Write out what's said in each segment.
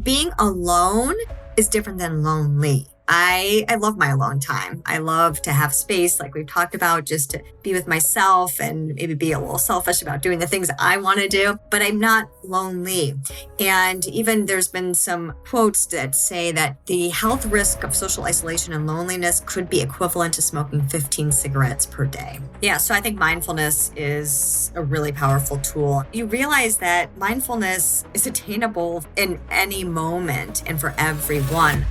being alone is different than lonely. I love my alone time. I love to have space, like we've talked about, just to be with myself and maybe be a little selfish about doing the things I want to do, but I'm not lonely. And even there's been some quotes that say that the health risk of social isolation and loneliness could be equivalent to smoking 15 cigarettes per day. Yeah, so I think mindfulness is a really powerful tool. You realize that mindfulness is attainable in any moment and for everyone.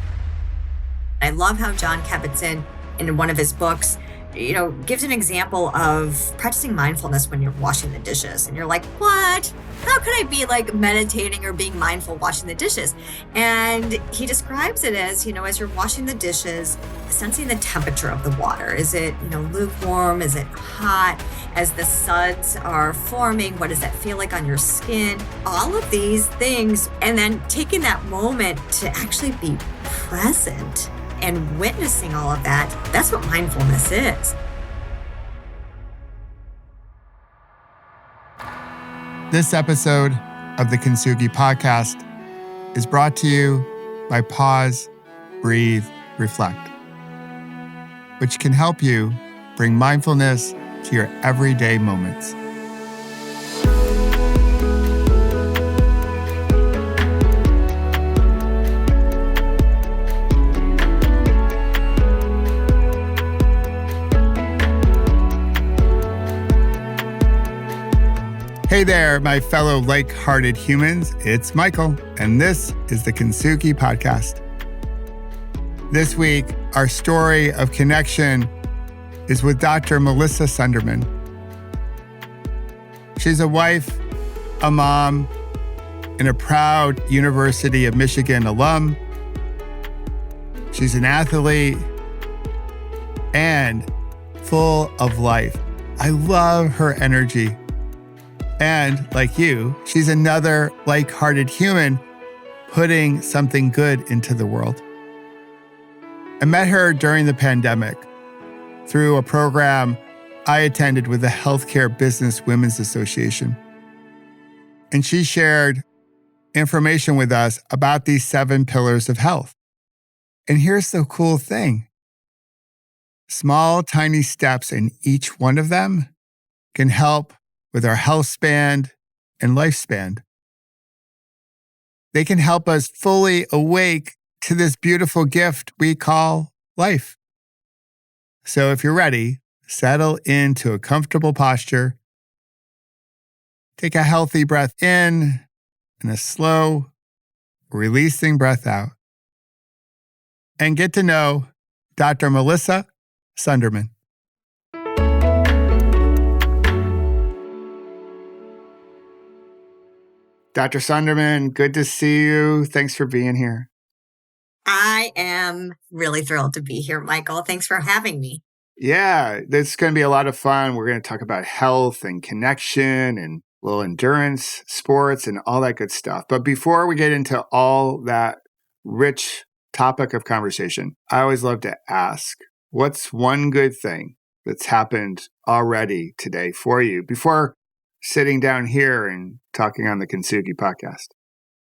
I love how John Kabat-Zinn, in one of his books, gives an example of practicing mindfulness when you're washing the dishes. And you're like, what? How could I be like meditating or being mindful washing the dishes? And he describes it as, as you're washing the dishes, sensing the temperature of the water. Is it, lukewarm? Is it hot? As the suds are forming, what does that feel like on your skin? All of these things. And then taking that moment to actually be present and witnessing all of that, that's what mindfulness is. This episode of the Kintsugi Podcast is brought to you by Pause, Breathe, Reflect, which can help you bring mindfulness to your everyday moments. Hey there, my fellow like-hearted humans. It's Michael, and this is the Kintsugi Podcast. This week, our story of connection is with Dr. Melissa Sundermann. She's a wife, a mom, and a proud University of Michigan alum. She's an athlete and full of life. I love her energy. And like you, she's another like-hearted human putting something good into the world. I met her during the pandemic through a program I attended with the Healthcare Business Women's Association. And she shared information with us about these 7 pillars of health. And here's the cool thing. Small, tiny steps in each one of them can help with our health span and lifespan. They can help us fully awake to this beautiful gift we call life. So if you're ready, settle into a comfortable posture. Take a healthy breath in and a slow, releasing breath out. And get to know Dr. Melissa Sundermann. Dr. Sundermann, good to see you. Thanks for being here. I am really thrilled to be here, Michael. Thanks for having me. Yeah, this is going to be a lot of fun. We're going to talk about health and connection and a little endurance, sports, and all that good stuff. But before we get into all that rich topic of conversation, I always love to ask, what's one good thing that's happened already today for you before sitting down here and talking on the Kintsugi Podcast?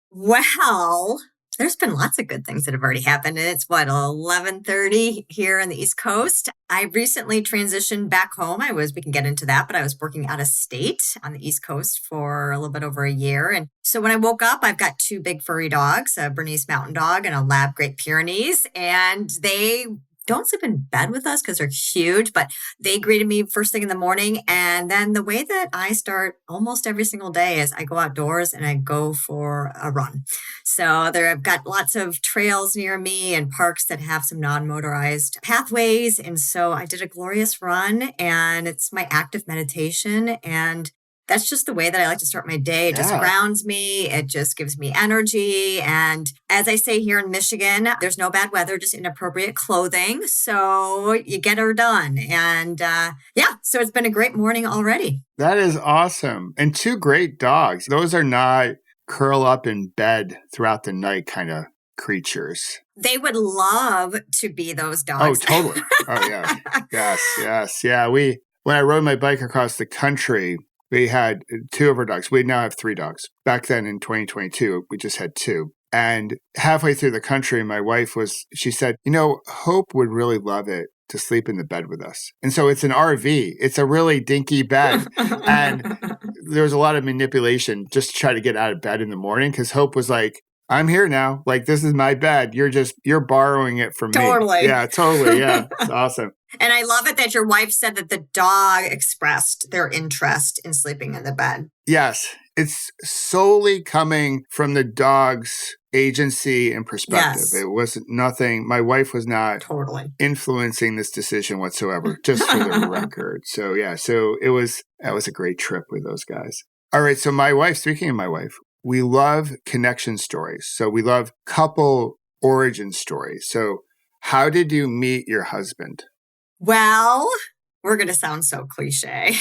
Well, there's been lots of good things that have already happened. And it's 11:30 here on the East Coast. I recently transitioned back home. We can get into that, but I was working out of state on the East Coast for a little bit over a year. And so when I woke up, I've got 2 big furry dogs, a Bernese Mountain Dog and a Lab Great Pyrenees. And they don't sleep in bed with us because they're huge, but they greeted me first thing in the morning. And then the way that I start almost every single day is I go outdoors and I go for a run. So I've got lots of trails near me and parks that have some non-motorized pathways. And so I did a glorious run, and it's my active meditation. And that's just the way that I like to start my day. It just grounds me. It just gives me energy. And as I say here in Michigan, there's no bad weather, just inappropriate clothing. So you get her done. And so it's been a great morning already. That is awesome. And 2 great dogs. Those are not curl up in bed throughout the night kind of creatures. They would love to be those dogs. Oh, totally. Oh, yeah. Yes. Yeah. When I rode my bike across the country, we had 2 of our dogs. We now have 3 dogs. Back then in 2022, we just had 2. And halfway through the country, my wife she said, Hope would really love it to sleep in the bed with us. And so it's an RV. It's a really dinky bed. And there was a lot of manipulation just to try to get out of bed in the morning because Hope was like, I'm here now. Like, this is my bed. You're borrowing it from me. Totally. Yeah, totally. Yeah. It's awesome. And I love it that your wife said that the dog expressed their interest in sleeping in the bed. Yes. It's solely coming from the dog's agency and perspective. Yes. It wasn't nothing. My wife was not Totally influencing this decision whatsoever, just for the record. So yeah, that was a great trip with those guys. All right. So speaking of my wife, we love connection stories. So we love couple origin stories. So how did you meet your husband? Well, we're going to sound so cliche.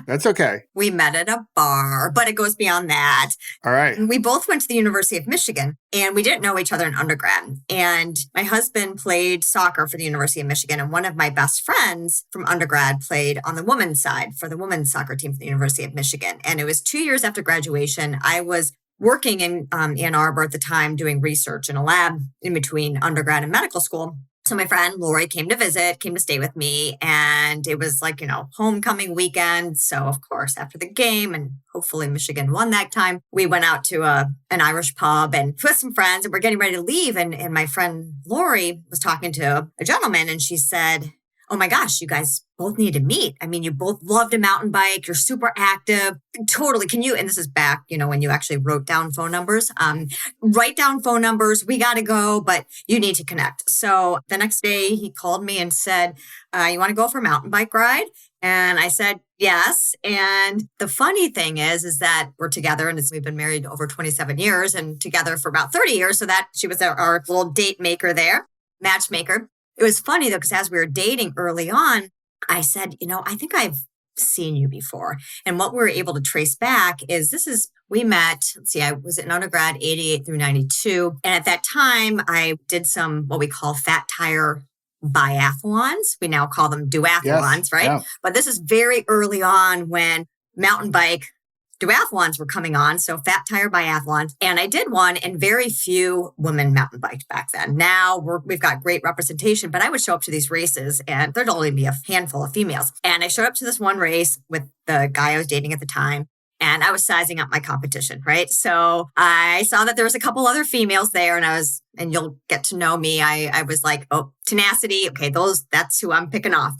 That's okay. We met at a bar, but it goes beyond that. All right. We both went to the University of Michigan, and we didn't know each other in undergrad. And my husband played soccer for the University of Michigan, and one of my best friends from undergrad played on the women's side for the women's soccer team for the University of Michigan. And it was 2 years after graduation. I was working in Ann Arbor at the time doing research in a lab in between undergrad and medical school. So my friend Lori came to stay with me, and it was like, homecoming weekend. So of course, after the game, and hopefully Michigan won that time, we went out to an Irish pub and with some friends, and we're getting ready to leave. And my friend Lori was talking to a gentleman, and she said, oh my gosh, you guys both need to meet. I mean, you both love to mountain bike. You're super active. Totally. Can you, and this is back, when you actually wrote down phone numbers, write down phone numbers. We got to go, but you need to connect. So the next day he called me and said, you want to go for a mountain bike ride? And I said, yes. And the funny thing is that we're together, and we've been married over 27 years and together for about 30 years. So that she was our little date maker there, matchmaker. It was funny though, because as we were dating early on, I said, I think I've seen you before. And what we were able to trace back is we met, I was in undergrad 88 through 92. And at that time, I did some, what we call fat tire biathlons. We now call them duathlons, yes, right? Yeah. But this is very early on when mountain bike duathlons were coming on, so fat tire biathlons. And I did one, and very few women mountain biked back then. Now we've got great representation, but I would show up to these races and there'd only be a handful of females. And I showed up to this one race with the guy I was dating at the time, and I was sizing up my competition, right? So I saw that there was a couple other females there, and you'll get to know me. I was like, oh, tenacity. Okay, that's who I'm picking off.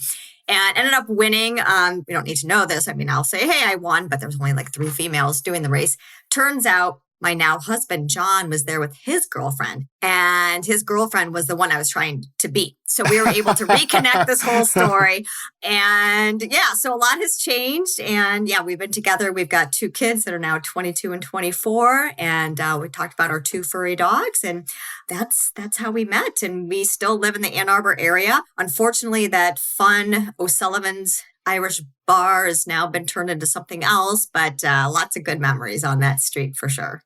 And ended up winning. You don't need to know this. I mean, I'll say, hey, I won, but there was only like 3 females doing the race. Turns out my now husband, John, was there with his girlfriend, and his girlfriend was the one I was trying to beat. So we were able to reconnect this whole story. And yeah, so a lot has changed. And yeah, we've been together. We've got 2 kids that are now 22 and 24. And we talked about our 2 furry dogs. And that's how we met. And we still live in the Ann Arbor area. Unfortunately, that fun O'Sullivan's Irish bar has now been turned into something else, but lots of good memories on that street for sure.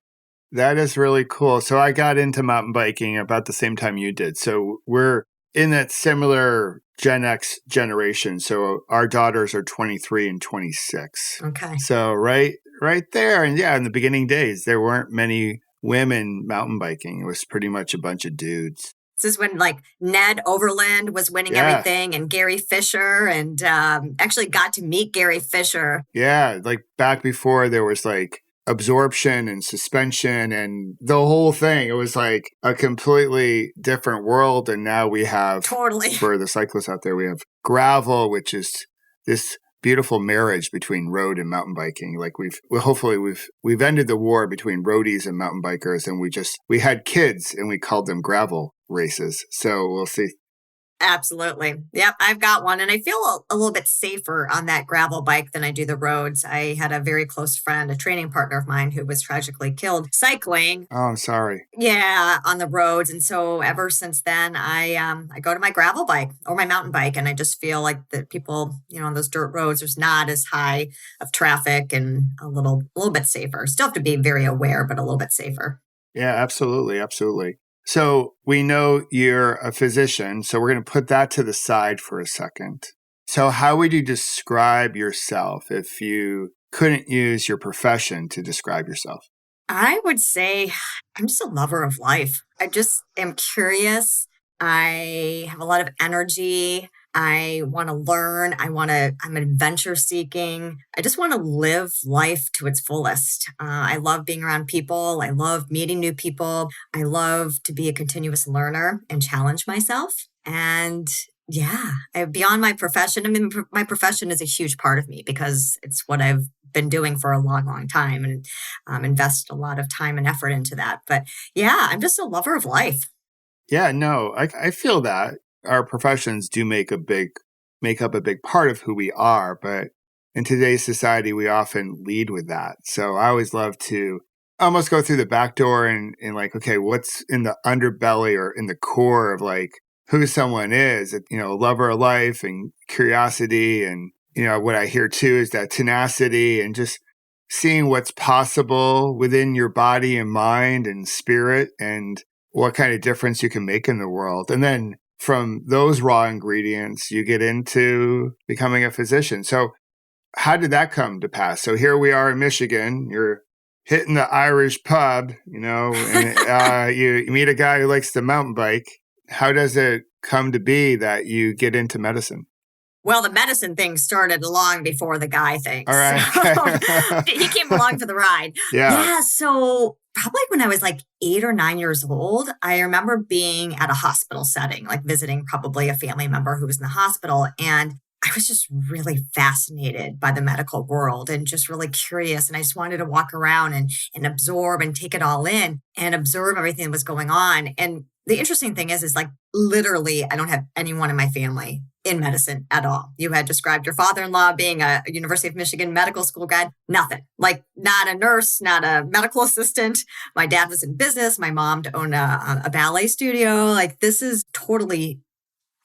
That is really cool. So I got into mountain biking about the same time you did. So we're in that similar Gen X generation. So our daughters are 23 and 26. Okay. So right there. And yeah, in the beginning days, there weren't many women mountain biking. It was pretty much a bunch of dudes. This is when like Ned Overland was winning everything, and Gary Fisher, and actually got to meet Gary Fisher. Yeah, like back before there was like absorption and suspension and the whole thing. It was like a completely different world. And now we have, totally, for the cyclists out there, we have gravel, which is this beautiful marriage between road and mountain biking. Like we've ended the war between roadies and mountain bikers, and we had kids and we called them gravel races. So we'll see. Absolutely. Yep. I've got one, and I feel a little bit safer on that gravel bike than I do the roads. I had a very close friend, a training partner of mine, who was tragically killed cycling. Oh, I'm sorry. Yeah, on the roads. And so ever since then, I go to my gravel bike or my mountain bike, and I just feel like that people, on those dirt roads, there's not as high of traffic and a little bit safer. Still have to be very aware, but a little bit safer. Yeah, absolutely. Absolutely. So we know you're a physician, so we're going to put that to the side for a second. So how would you describe yourself if you couldn't use your profession to describe yourself? I would say I'm just a lover of life. I just am curious. I have a lot of energy. I want to learn. I'm adventure seeking. I just want to live life to its fullest. I love being around people. I love meeting new people. I love to be a continuous learner and challenge myself. And yeah, beyond my profession, I mean, my profession is a huge part of me because it's what I've been doing for a long, long time and invest a lot of time and effort into that. But yeah, I'm just a lover of life. Yeah, no, I feel that our professions do make up a big part of who we are, but in today's society, we often lead with that. So I always love to almost go through the back door and like, okay, what's in the underbelly or in the core of like who someone is, a lover of life and curiosity. And, what I hear too is that tenacity and just seeing what's possible within your body and mind and spirit and what kind of difference you can make in the world. And then from those raw ingredients, you get into becoming a physician. So how did that come to pass? So here we are in Michigan, you're hitting the Irish pub, and you meet a guy who likes to mountain bike. How does it come to be that you get into medicine? Well, the medicine thing started long before the guy thing. All right. So he came along for the ride. Yeah. So probably when I was like 8 or 9 years old, I remember being at a hospital setting, like visiting probably a family member who was in the hospital. And I was just really fascinated by the medical world and just really curious. And I just wanted to walk around and absorb and take it all in and observe everything that was going on. And the interesting thing is like literally, I don't have anyone in my family in medicine at all. You had described your father-in-law being a University of Michigan medical school grad. Nothing. Like not a nurse, not a medical assistant. My dad was in business. My mom owned a ballet studio. Like this is totally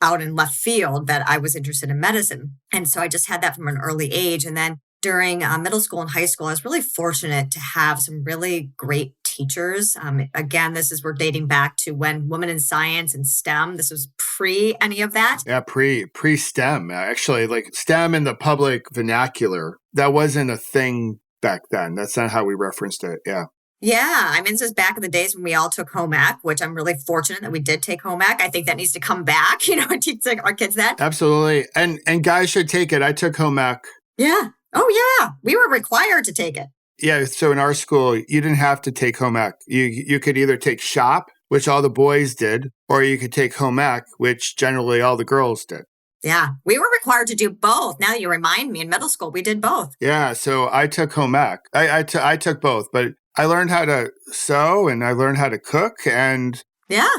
out in left field that I was interested in medicine. And so I just had that from an early age. And then during middle school and high school, I was really fortunate to have some really great teachers. Again, we're dating back to when women in science and STEM, this was pre any of that. Yeah, pre-STEM. Actually, like STEM in the public vernacular, that wasn't a thing back then. That's not how we referenced it. Yeah. Yeah. I mean, this is back in the days when we all took home ec, which I'm really fortunate that we did take home ec. I think that needs to come back, and teach our kids that. Absolutely. And guys should take it. I took home ec. Yeah. Oh, yeah. We were required to take it. Yeah. So in our school, you didn't have to take home ec. You could either take shop, which all the boys did, or you could take home ec, which generally all the girls did. Yeah, we were required to do both. Now that you remind me, in middle school, we did both. Yeah, so I took home ec. I took both, but I learned how to sew and I learned how to cook and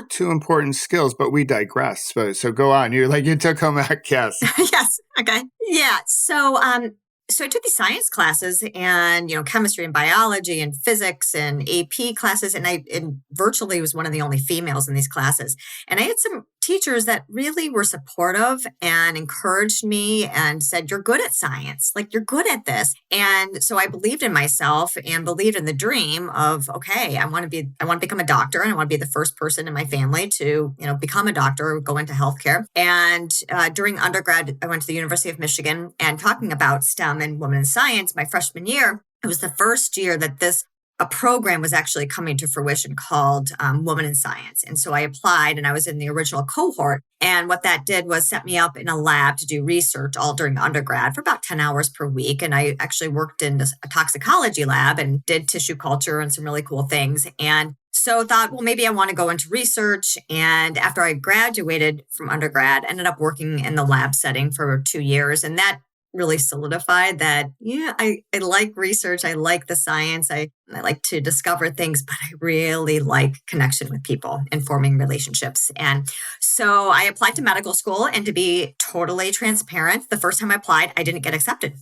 two important skills, but we digress. So go on. You took home ec, yes. Yes, okay. Yeah, so I took these science classes and, chemistry and biology and physics and AP classes. And I virtually was one of the only females in these classes. And I had some teachers that really were supportive and encouraged me and said, you're good at science. Like, you're good at this. And so I believed in myself and believed in the dream of, okay, I want to become a doctor and I want to be the first person in my family to, become a doctor or go into healthcare. And during undergrad, I went to the University of Michigan, and talking about STEM and women in science, my freshman year, it was the first year that a program was actually coming to fruition called Women in Science. And so I applied and I was in the original cohort. And what that did was set me up in a lab to do research all during undergrad for about 10 hours per week. And I actually worked in a toxicology lab and did tissue culture and some really cool things. And so thought, well, maybe I want to go into research. And after I graduated from undergrad, ended up working in the lab setting for 2 years. And that really solidified that, I like research. I like the science. I like to discover things, but I really like connection with people and forming relationships. And so I applied to medical school, and to be totally transparent, the first time I applied, I didn't get accepted.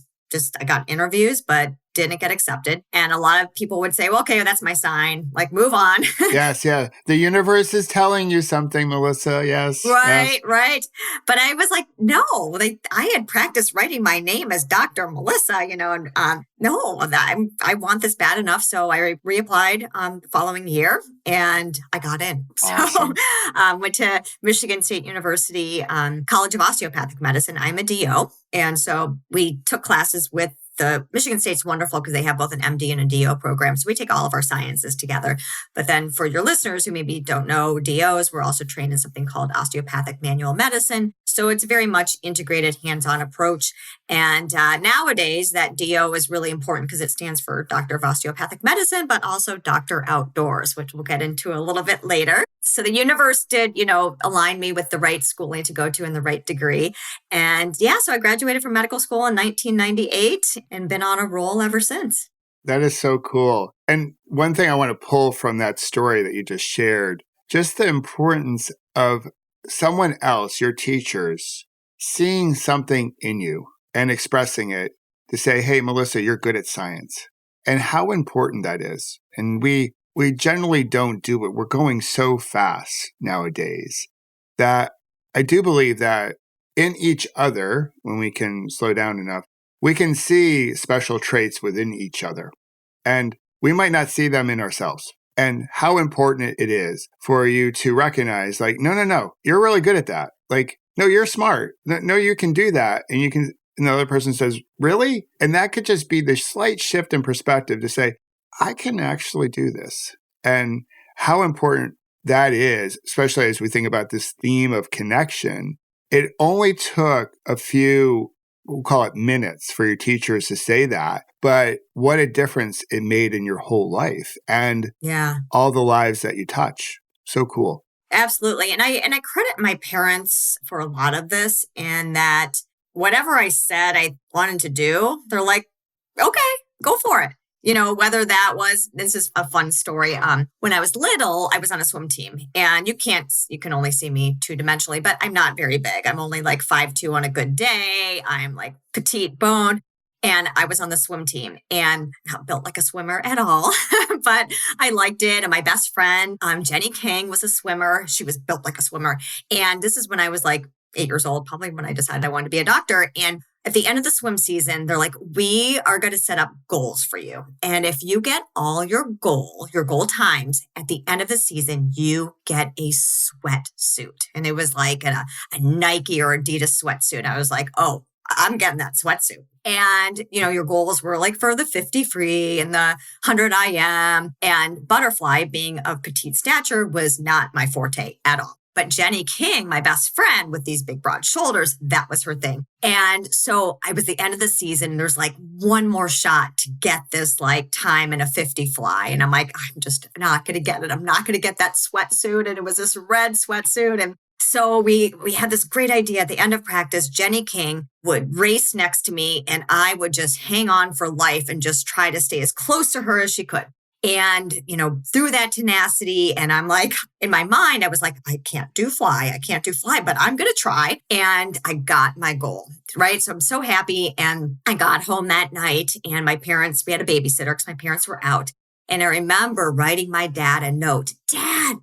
I got interviews, but didn't get accepted. And a lot of people would say, well, okay, that's my sign. Like, move on. Yes, yeah. The universe is telling you something, Melissa. Yes. Right, right. But I was like, no, I had practiced writing my name as Dr. Melissa, and no, I want this bad enough. So I reapplied the following year and I got in. Awesome. So went to Michigan State University College of Osteopathic Medicine. I'm a DO. And so we took classes with the Michigan State's wonderful because they have both an MD and a DO program. So we take all of our sciences together. But then for your listeners who maybe don't know DOs, we're also trained in something called osteopathic manual medicine. So it's very much integrated, hands-on approach. And nowadays, that DO is really important because it stands for Doctor of Osteopathic Medicine, but also Doctor Outdoors, which we'll get into a little bit later. So the universe did, align me with the right schooling to go to and the right degree. And so I graduated from medical school in 1998 and been on a roll ever since. That is so cool. And one thing I want to pull from that story that you just shared, just the importance of someone else, your teachers, seeing something in you and expressing it to say, hey, Melissa, you're good at science, and how important that is. And we generally don't do it. We're going so fast nowadays that I do believe that in each other, when we can slow down enough, we can see special traits within each other. And we might not see them in ourselves. And how important it is for you to recognize, like, no, you're really good at that. Like, no, you're smart. No, you can do that. And the other person says, really? And that could just be the slight shift in perspective to say, I can actually do this. And how important that is, especially as we think about this theme of connection. It only took a few, we'll call it minutes, for your teachers to say that. But what a difference it made in your whole life and all the lives that you touch. So cool. Absolutely. And I credit my parents for a lot of this, in that whatever I said I wanted to do, they're like, okay, go for it. Whether that was, this is a fun story. When I was little, I was on a swim team, and you can only see me two-dimensionally, but I'm not very big. I'm only like 5'2" on a good day. I'm like petite bone. And I was on the swim team, and not built like a swimmer at all, but I liked it. And my best friend, Jenny King, was a swimmer. She was built like a swimmer. And this is when I was like 8 years old, probably when I decided I wanted to be a doctor. And at the end of the swim season, they're like, we are going to set up goals for you. And if you get all your goal times at the end of the season, you get a sweatsuit. And it was like a Nike or Adidas sweatsuit. I was like, oh, I'm getting that sweatsuit. And, your goals were like for the 50 free and the 100 IM, and butterfly, being of petite stature, was not my forte at all. But Jenny King, my best friend with these big broad shoulders, that was her thing. And so I was the end of the season, and there's like one more shot to get this like time in a 50 fly. And I'm like, I'm just not going to get it. I'm not going to get that sweatsuit. And it was this red sweatsuit. And so we had this great idea. At the end of practice, Jenny King would race next to me, and I would just hang on for life and just try to stay as close to her as she could. And, through that tenacity, and I'm like, in my mind, I was like, I can't do fly, but I'm going to try. And I got my goal, right? So I'm so happy. And I got home that night, and we had a babysitter because my parents were out. And I remember writing my dad a note, Dad,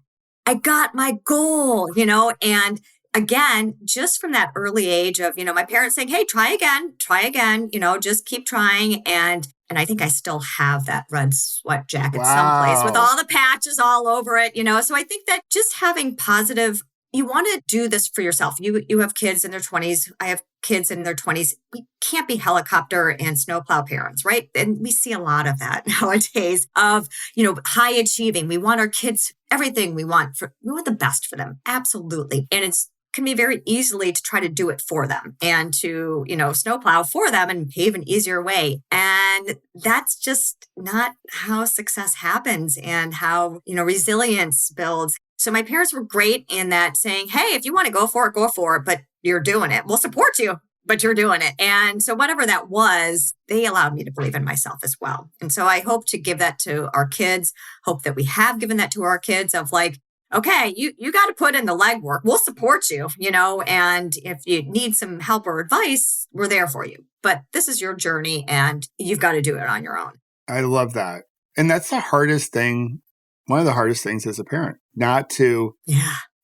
I got my goal, and again, just from that early age of, my parents saying, hey, try again, just keep trying. And I think I still have that red sweat jacket someplace with all the patches all over it, So I think that just having positive, you want to do this for yourself. You have kids in their 20s. I have kids in their 20s. We can't be helicopter and snowplow parents, right? And we see a lot of that nowadays of, high achieving. We want our kids, everything we want the best for them. Absolutely. And can be very easily to try to do it for them and to, snowplow for them and pave an easier way. And that's just not how success happens and how, resilience builds. So my parents were great in that, saying, hey, if you want to go for it, but you're doing it. We'll support you, but you're doing it. And so whatever that was, they allowed me to believe in myself as well. And so I hope to give that to our kids, hope that we have given that to our kids of like, okay, you got to put in the legwork. We'll support you, and if you need some help or advice, we're there for you. But this is your journey, and you've got to do it on your own. I love that. And that's the hardest thing, one of the hardest things as a parent, not to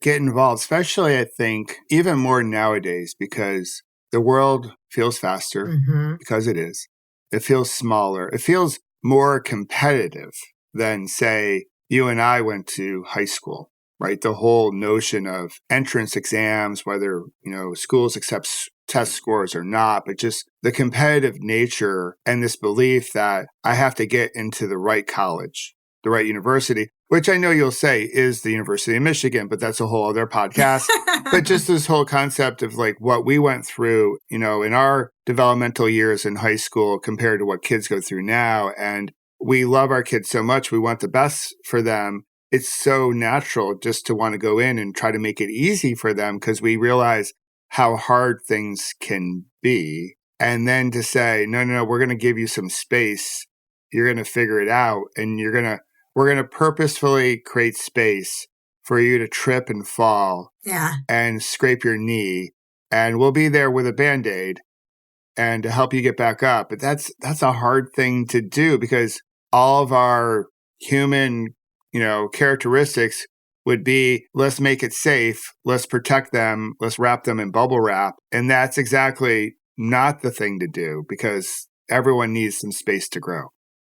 get involved, especially I think even more nowadays, because the world feels faster because it is. It feels smaller. It feels more competitive than, say, you and I went to high school. Right? The whole notion of entrance exams, whether, schools accept test scores or not, but just the competitive nature and this belief that I have to get into the right college, the right university, which I know you'll say is the University of Michigan, but that's a whole other podcast. But just this whole concept of like what we went through, in our developmental years in high school compared to what kids go through now. And we love our kids so much. We want the best for them. It's so natural just to want to go in and try to make it easy for them because we realize how hard things can be. And then to say, no, we're going to give you some space. You're going to figure it out. And we're going to purposefully create space for you to trip and fall and scrape your knee. And we'll be there with a Band-Aid and to help you get back up. But that's a hard thing to do because all of our human, characteristics would be, let's make it safe, let's protect them, let's wrap them in bubble wrap. And that's exactly not the thing to do because everyone needs some space to grow.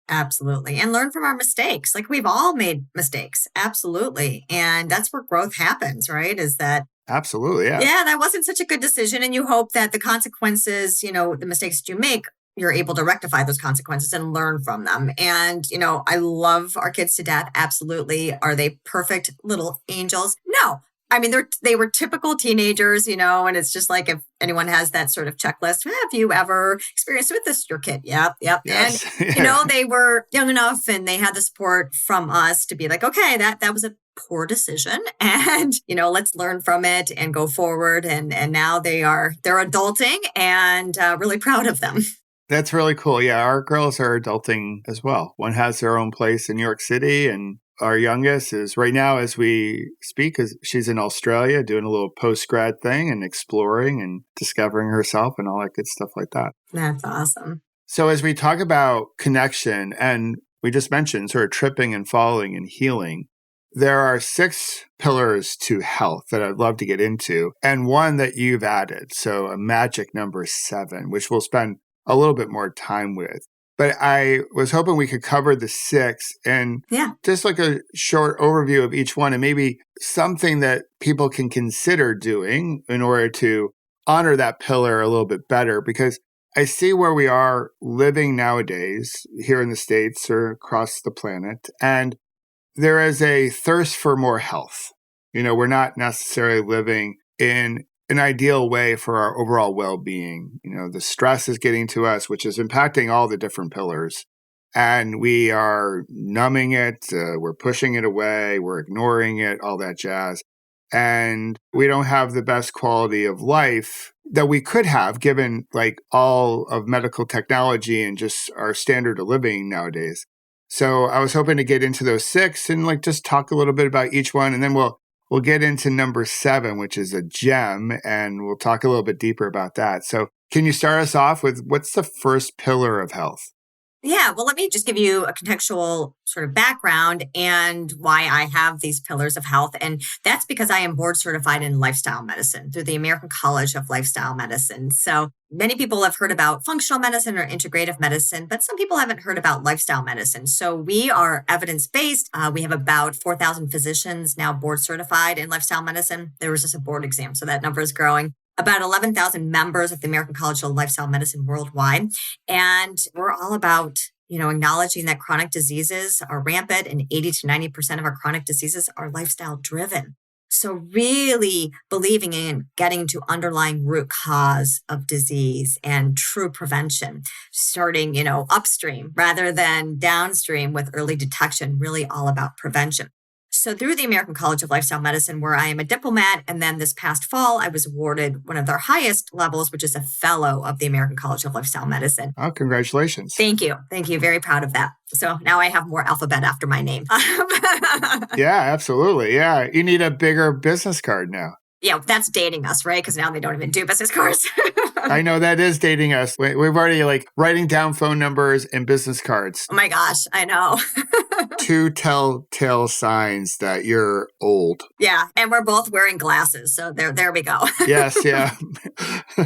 Absolutely. And learn from our mistakes. Like we've all made mistakes. Absolutely. And that's where growth happens, right? Is that absolutely, yeah. Yeah, that wasn't such a good decision. And you hope that the consequences, the mistakes that you make, you're able to rectify those consequences and learn from them. And, I love our kids to death. Absolutely. Are they perfect little angels? No. I mean, they were typical teenagers, and it's just like if anyone has that sort of checklist, have you ever experienced with this, your kid? Yep. Yes. And, they were young enough and they had the support from us to be like, okay, that was a poor decision and, let's learn from it and go forward. And now they're adulting and really proud of them. That's really cool. Yeah, our girls are adulting as well. One has their own place in New York City, and our youngest is right now as we speak, she's in Australia doing a little post-grad thing and exploring and discovering herself and all that good stuff like that. That's awesome. So as we talk about connection, and we just mentioned sort of tripping and falling and healing, there are 6 pillars to health that I'd love to get into, and one that you've added. So a magic number 7, which we'll spend a little bit more time with. But I was hoping we could cover the 6 and just like a short overview of each one and maybe something that people can consider doing in order to honor that pillar a little bit better. Because I see where we are living nowadays here in the States or across the planet, and there is a thirst for more health. We're not necessarily living in an ideal way for our overall well-being. The stress is getting to us, which is impacting all the different pillars. And we are numbing it, we're pushing it away, we're ignoring it, all that jazz. And we don't have the best quality of life that we could have given like all of medical technology and just our standard of living nowadays. So I was hoping to get into those 6 and like just talk a little bit about each one. And then we'll get into number 7, which is a gem, and we'll talk a little bit deeper about that. So can you start us off with what's the first pillar of health? Yeah, well, let me just give you a contextual sort of background and why I have these pillars of health. And that's because I am board certified in lifestyle medicine through the American College of Lifestyle Medicine. So many people have heard about functional medicine or integrative medicine, but some people haven't heard about lifestyle medicine. So we are evidence-based. We have about 4,000 physicians now board certified in lifestyle medicine. There was just a board exam, so that number is growing. About 11,000 members of the American College of Lifestyle Medicine worldwide. And we're all about, acknowledging that chronic diseases are rampant and 80 to 90% of our chronic diseases are lifestyle driven. So really believing in getting to underlying root cause of disease and true prevention, starting, upstream rather than downstream with early detection, really all about prevention. So through the American College of Lifestyle Medicine, where I am a diplomat, and then this past fall, I was awarded one of their highest levels, which is a fellow of the American College of Lifestyle Medicine. Oh, congratulations. Thank you. Very proud of that. So now I have more alphabet after my name. Yeah, absolutely. Yeah. You need a bigger business card now. Yeah, that's dating us, right? Because now they don't even do business cards. I know that is dating us. We've already writing down phone numbers and business cards. Oh my gosh, I know. 2 telltale signs that you're old. Yeah, and we're both wearing glasses. So there we go. Yes, yeah.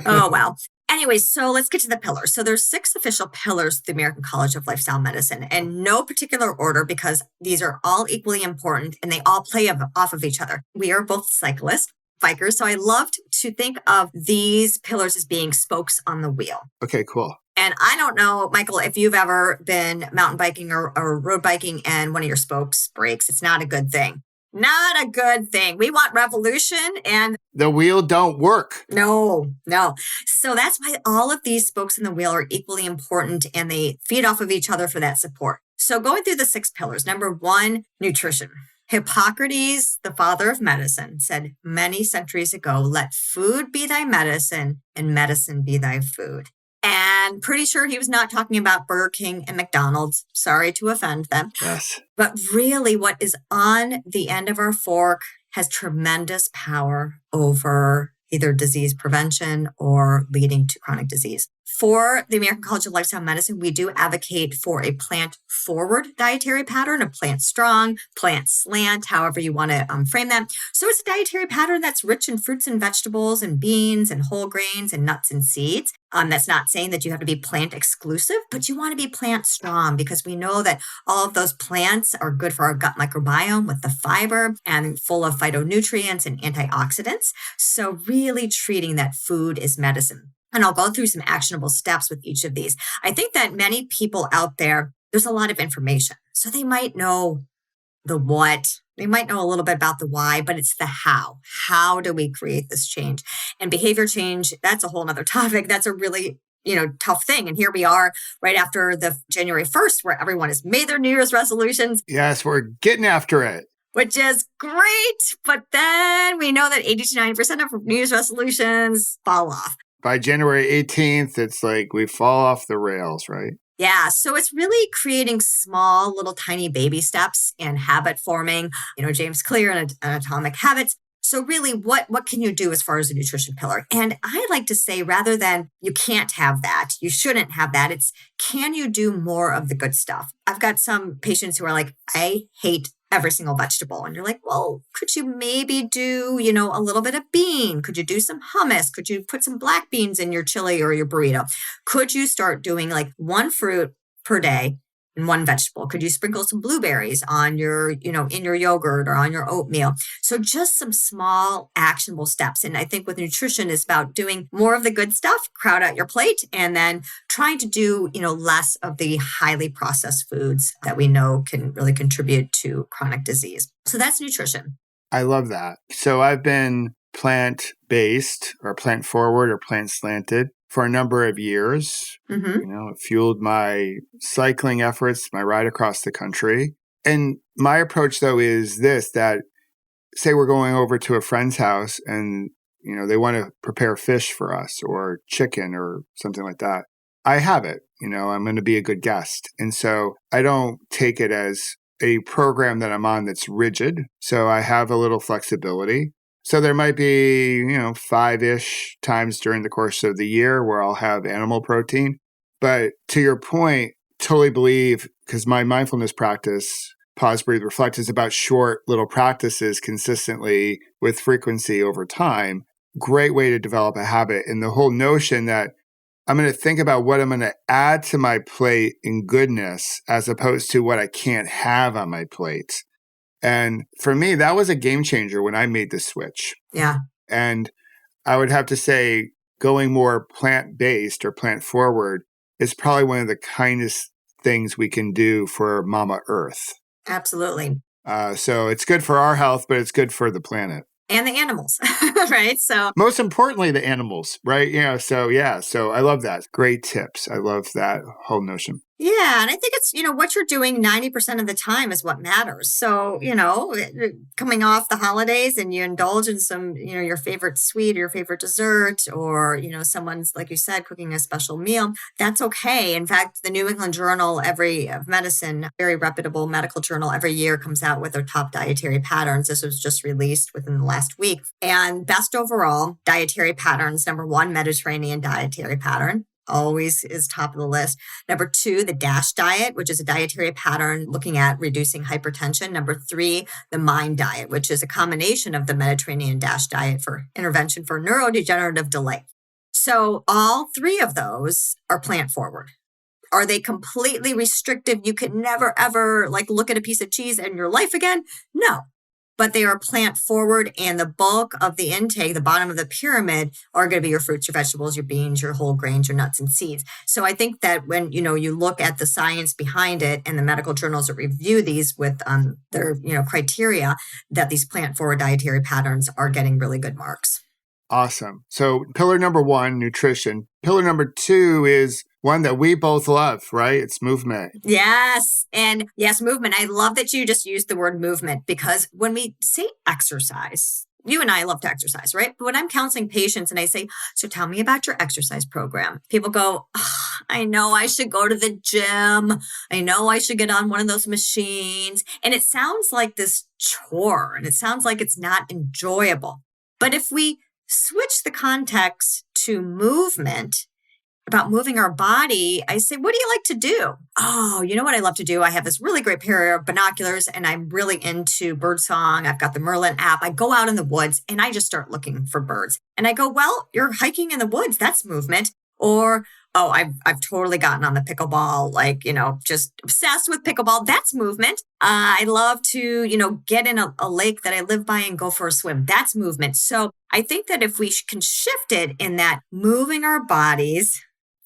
Oh, well. Anyways, so let's get to the pillars. So there's 6 official pillars of the American College of Lifestyle Medicine, and no particular order because these are all equally important and they all play off of each other. We are both cyclists. bikers. So I loved to think of these pillars as being spokes on the wheel. Okay, cool. And I don't know, Michael, if you've ever been mountain biking or road biking and one of your spokes breaks. It's not a good thing. Not a good thing. We want revolution, and the wheel don't work. No. So that's why all of these spokes in the wheel are equally important, and they feed off of each other for that support. So going through the 6 pillars, number 1, nutrition. Hippocrates, the father of medicine, said many centuries ago, let food be thy medicine and medicine be thy food. And pretty sure he was not talking about Burger King and McDonald's. Sorry to offend them. Yes. But really what is on the end of our fork has tremendous power over either disease prevention or leading to chronic disease. For the American College of Lifestyle Medicine, we do advocate for a plant-forward dietary pattern, a plant-strong, plant-slant, however you want to frame that. So it's a dietary pattern that's rich in fruits and vegetables and beans and whole grains and nuts and seeds. That's not saying that you have to be plant exclusive, but you want to be plant strong because we know that all of those plants are good for our gut microbiome with the fiber and full of phytonutrients and antioxidants. So really treating that food is medicine. And I'll go through some actionable steps with each of these. I think that many people out there, there's a lot of information. So they might know the what, they might know a little bit about the why, but it's the how. How do we create this change? And behavior change, that's a whole nother topic. That's a really, tough thing. And here we are right after the January 1st, where everyone has made their New Year's resolutions. Yes, we're getting after it. Which is great. But then we know that 80 to 90% of New Year's resolutions fall off. By January 18th, it's like we fall off the rails, right? Yeah. So it's really creating small, little tiny baby steps and habit forming, James Clear and Atomic Habits. So really, what can you do as far as the nutrition pillar? And I like to say, rather than you can't have that, you shouldn't have that, it's can you do more of the good stuff? I've got some patients who are like, I hate every single vegetable. And you're like, well, could you maybe do, a little bit of bean? Could you do some hummus? Could you put some black beans in your chili or your burrito? Could you start doing like 1 fruit per day and 1 vegetable? Could you sprinkle some blueberries on your, in your yogurt or on your oatmeal? So just some small actionable steps. And I think with nutrition is about doing more of the good stuff, crowd out your plate, and then trying to do, less of the highly processed foods that we know can really contribute to chronic disease. So that's nutrition. I love that. So I've been plant-based or plant-forward or plant-slanted for a number of years. Mm-hmm. It fueled my cycling efforts, my ride across the country. And my approach, though, is this, that say we're going over to a friend's house and, they want to prepare fish for us or chicken or something like that. I have it, I'm going to be a good guest. And so I don't take it as a program that I'm on that's rigid. So I have a little flexibility. So there might be, 5-ish times during the course of the year where I'll have animal protein. But to your point, totally believe, because my mindfulness practice, pause, breathe, reflect, is about short little practices consistently with frequency over time. Great way to develop a habit. And the whole notion that I'm going to think about what I'm going to add to my plate in goodness as opposed to what I can't have on my plate. And for me, that was a game changer when I made the switch. Yeah. And I would have to say going more plant-based or plant-forward is probably one of the kindest things we can do for Mama Earth. Absolutely. So it's good for our health, but it's good for the planet. And the animals, right? So most importantly, the animals, right? So I love that. Great tips. I love that whole notion. Yeah. And I think it's, what you're doing 90% of the time is what matters. So, coming off the holidays and you indulge in some, your favorite sweet or your favorite dessert, or, someone's, like you said, cooking a special meal, that's okay. In fact, the New England Journal of Medicine, very reputable medical journal, every year comes out with their top dietary patterns. This was just released within the last week. And best overall dietary patterns, number 1, Mediterranean dietary pattern. Always is top of the list. Number 2, the DASH diet, which is a dietary pattern looking at reducing hypertension. Number 3, the MIND diet, which is a combination of the Mediterranean DASH diet for intervention for neurodegenerative delay. So all 3 of those are plant forward. Are they completely restrictive? You could never, ever look at a piece of cheese in your life again? No. but they are plant forward, and the bulk of the intake, the bottom of the pyramid, are going to be your fruits, your vegetables, your beans, your whole grains, your nuts and seeds. So I think that when, you look at the science behind it and the medical journals that review these with their, criteria, that these plant forward dietary patterns are getting really good marks. Awesome. So pillar number 1, nutrition. Pillar number 2 is one that we both love, right? It's movement. Yes. And yes, movement. I love that you just used the word movement, because when we say exercise, you and I love to exercise, right? But when I'm counseling patients and I say, so tell me about your exercise program, people go, I know I should go to the gym. I know I should get on one of those machines. And it sounds like this chore, and it sounds like it's not enjoyable. But if we switch the context to movement, about moving our body, I say, what do you like to do? Oh, you know what I love to do? I have this really great pair of binoculars, and I'm really into birdsong. I've got the Merlin app. I go out in the woods and I just start looking for birds. And I go, well, you're hiking in the woods. That's movement. Or, oh, I've totally gotten on the pickleball, just obsessed with pickleball. That's movement. I love to, get in a lake that I live by and go for a swim. That's movement. So I think that if we can shift it in that moving our bodies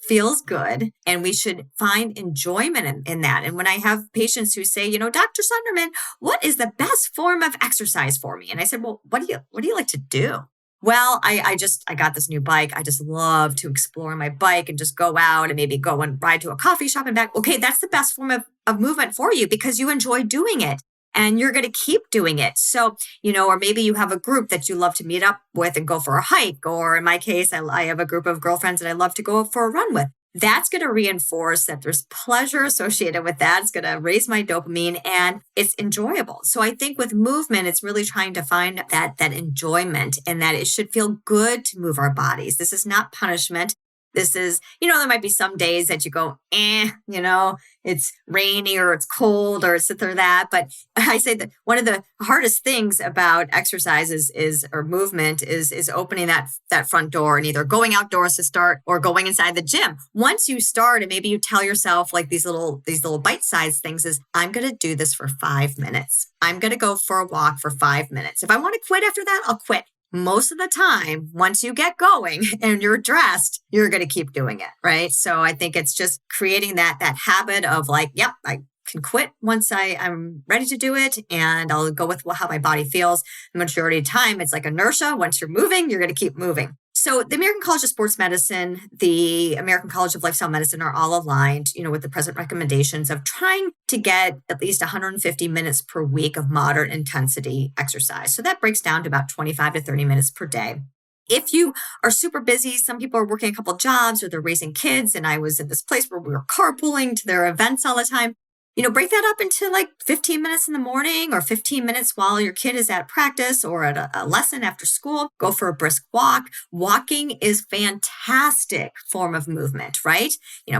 feels good, and we should find enjoyment in that. And when I have patients who say, Dr. Sundermann, what is the best form of exercise for me? And I said, well, what do you like to do? Well, I got this new bike. I just love to explore my bike and just go out and maybe go and ride to a coffee shop and back. Okay, that's the best form of movement for you because you enjoy doing it. And you're going to keep doing it. So, or maybe you have a group that you love to meet up with and go for a hike. Or in my case, I have a group of girlfriends that I love to go for a run with. That's going to reinforce that there's pleasure associated with that. It's going to raise my dopamine, and it's enjoyable. So I think with movement, it's really trying to find that enjoyment, and that it should feel good to move our bodies. This is not punishment. This is, there might be some days that you go, it's rainy or it's cold or it's this or that. But I say that one of the hardest things about exercise or movement is opening that front door and either going outdoors to start or going inside the gym. Once you start, and maybe you tell yourself like these little bite-sized things is, I'm going to do this for 5 minutes. I'm going to go for a walk for 5 minutes. If I want to quit after that, I'll quit. Most of the time, once you get going and you're dressed, you're going to keep doing it, right? So I think it's just creating that habit of like, yep, I can quit once I'm ready to do it, and I'll go with how my body feels. The majority of the time, it's like inertia. Once you're moving, you're going to keep moving. So the American College of Sports Medicine, the American College of Lifestyle Medicine are all aligned, with the present recommendations of trying to get at least 150 minutes per week of moderate intensity exercise. So that breaks down to about 25 to 30 minutes per day. If you are super busy, some people are working a couple jobs or they're raising kids. And I was in this place where we were carpooling to their events all the time. Break that up into like 15 minutes in the morning or 15 minutes while your kid is at practice or at a lesson after school. Go for a brisk walk. Walking is fantastic form of movement, right?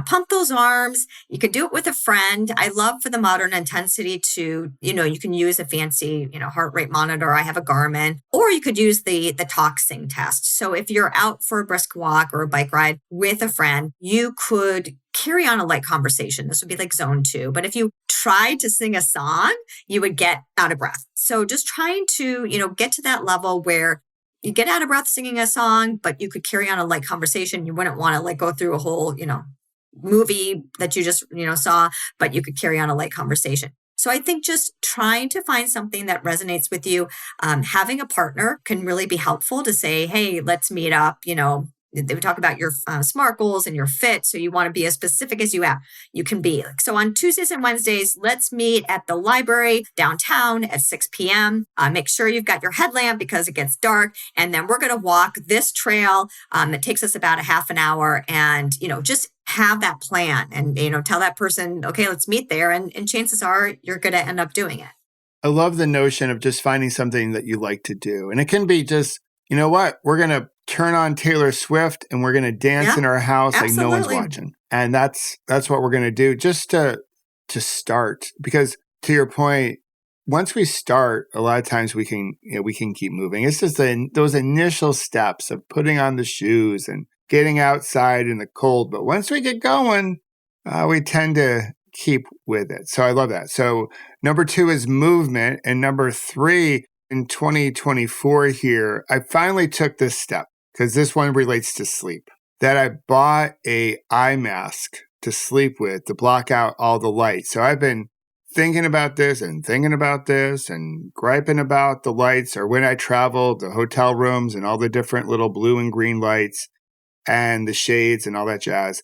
Pump those arms. You can do it with a friend. I love for the modern intensity to, you can use a fancy, heart rate monitor. I have a Garmin, or you could use the talk sing test. So if you're out for a brisk walk or a bike ride with a friend, you could carry on a light conversation. This would be like zone 2. But if you tried to sing a song, you would get out of breath. So just trying to, get to that level where you get out of breath singing a song, but you could carry on a light conversation. You wouldn't want to go through a whole, movie that you just, saw, but you could carry on a light conversation. So I think just trying to find something that resonates with you. Having a partner can really be helpful to say, hey, let's meet up, They would talk about your SMART goals and your fit. So you want to be as specific as you can be. So on Tuesdays and Wednesdays, let's meet at the library downtown at 6 p.m. Make sure you've got your headlamp because it gets dark. And then we're going to walk this trail. It takes us about a half an hour, and, just have that plan and, tell that person, okay, let's meet there. And chances are you're going to end up doing it. I love the notion of just finding something that you like to do. And it can be just, you know what, we're going to turn on Taylor Swift and we're going to dance in our house like no one's watching. And that's what we're going to do just to start. Because to your point, once we start, a lot of times we can keep moving. It's just those initial steps of putting on the shoes and getting outside in the cold. But once we get going, we tend to keep with it. So I love that. So number 2 is movement. And number 3 in 2024 here, I finally took this step because this one relates to sleep, that I bought a eye mask to sleep with to block out all the light. So I've been thinking about this and griping about the lights, or when I travel, the hotel rooms and all the different little blue and green lights and the shades and all that jazz.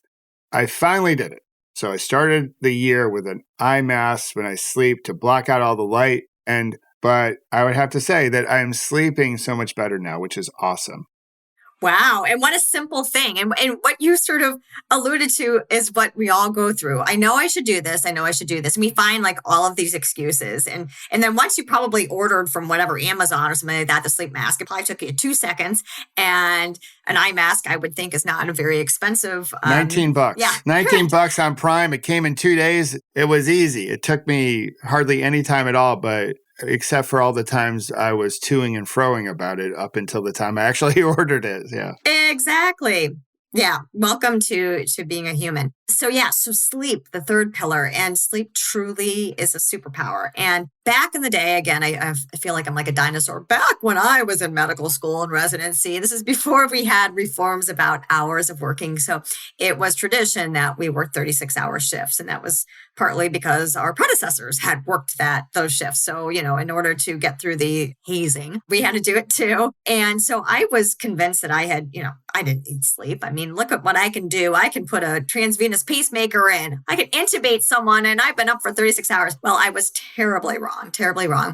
I finally did it. So I started the year with an eye mask when I sleep to block out all the light. But I would have to say that I'm sleeping so much better now, which is awesome. Wow. And what a simple thing. And what you sort of alluded to is what we all go through. I know I should do this. I know I should do this. And we find like all of these excuses. And then once you probably ordered from whatever Amazon or something like that, the sleep mask, it probably took you 2 seconds. And an eye mask, I would think, is not a very expensive. $19. Yeah. $19 on Prime. It came in 2 days. It was easy. It took me hardly any time at all, but except for all the times I was toing and froing about it up until the time I actually ordered it. Yeah. Exactly. Yeah. Welcome to being a human. So sleep, the third pillar, and sleep truly is a superpower. And back in the day, again, I feel like I'm like a dinosaur. Back when I was in medical school and residency, this is before we had reforms about hours of working. So it was tradition that we worked 36-hour shifts. And that was partly because our predecessors had worked those shifts. So, in order to get through the hazing, we had to do it too. And so I was convinced that I didn't need sleep. I mean, look at what I can do. I can put a transvenous pacemaker in. I can intubate someone, and I've been up for 36 hours. Well, I was terribly wrong.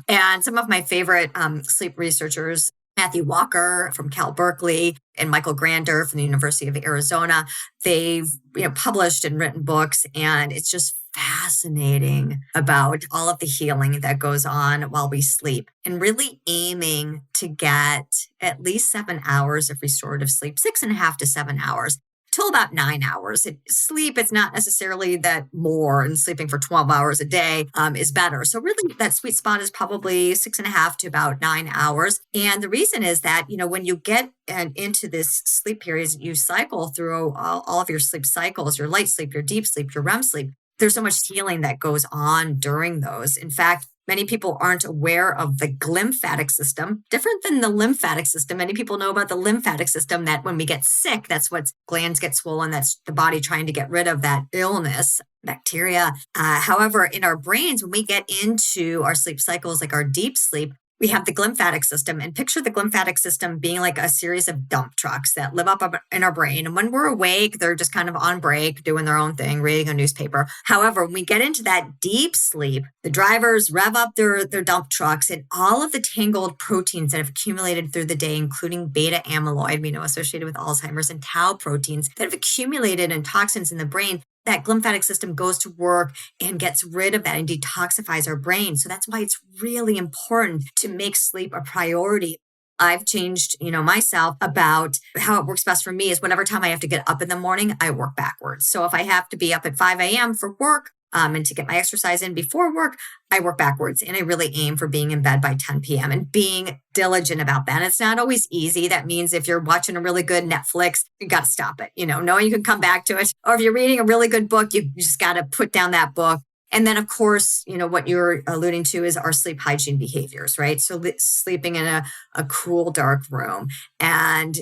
And some of my favorite sleep researchers, Matthew Walker from Cal Berkeley and Michael Grander from the University of Arizona, they've published and written books, and it's just fascinating about all of the healing that goes on while we sleep, and really aiming to get at least 7 hours of restorative sleep, 6.5 to 7 hours, till about 9 hours. Sleep, it's not necessarily that more, and sleeping for 12 hours a day is better. So really that sweet spot is probably 6.5 to about 9 hours. And the reason is that, when you get into this sleep period, you cycle through all of your sleep cycles, your light sleep, your deep sleep, your REM sleep. There's so much healing that goes on during those. In fact, many people aren't aware of the glymphatic system. Different than the lymphatic system. Many people know about the lymphatic system, that when we get sick, that's what glands get swollen. That's the body trying to get rid of that illness, bacteria. However, in our brains, when we get into our sleep cycles, like our deep sleep, we have the glymphatic system, and picture the glymphatic system being like a series of dump trucks that live up in our brain. And when we're awake, they're just kind of on break, doing their own thing, reading a newspaper. However, when we get into that deep sleep, the drivers rev up their dump trucks, and all of the tangled proteins that have accumulated through the day, including beta amyloid, we know associated with Alzheimer's, and tau proteins that have accumulated in toxins in the brain, that glymphatic system goes to work and gets rid of that and detoxifies our brain. So that's why it's really important to make sleep a priority. I've changed, myself about how it works best for me is whenever time I have to get up in the morning, I work backwards. So if I have to be up at 5 a.m. for work, and to get my exercise in before work, I work backwards, and I really aim for being in bed by 10 p.m. and being diligent about that. And it's not always easy. That means if you're watching a really good Netflix, you got to stop it, knowing you can come back to it. Or if you're reading a really good book, you just got to put down that book. And then, of course, what you're alluding to is our sleep hygiene behaviors, right? So sleeping in a cool, dark room and,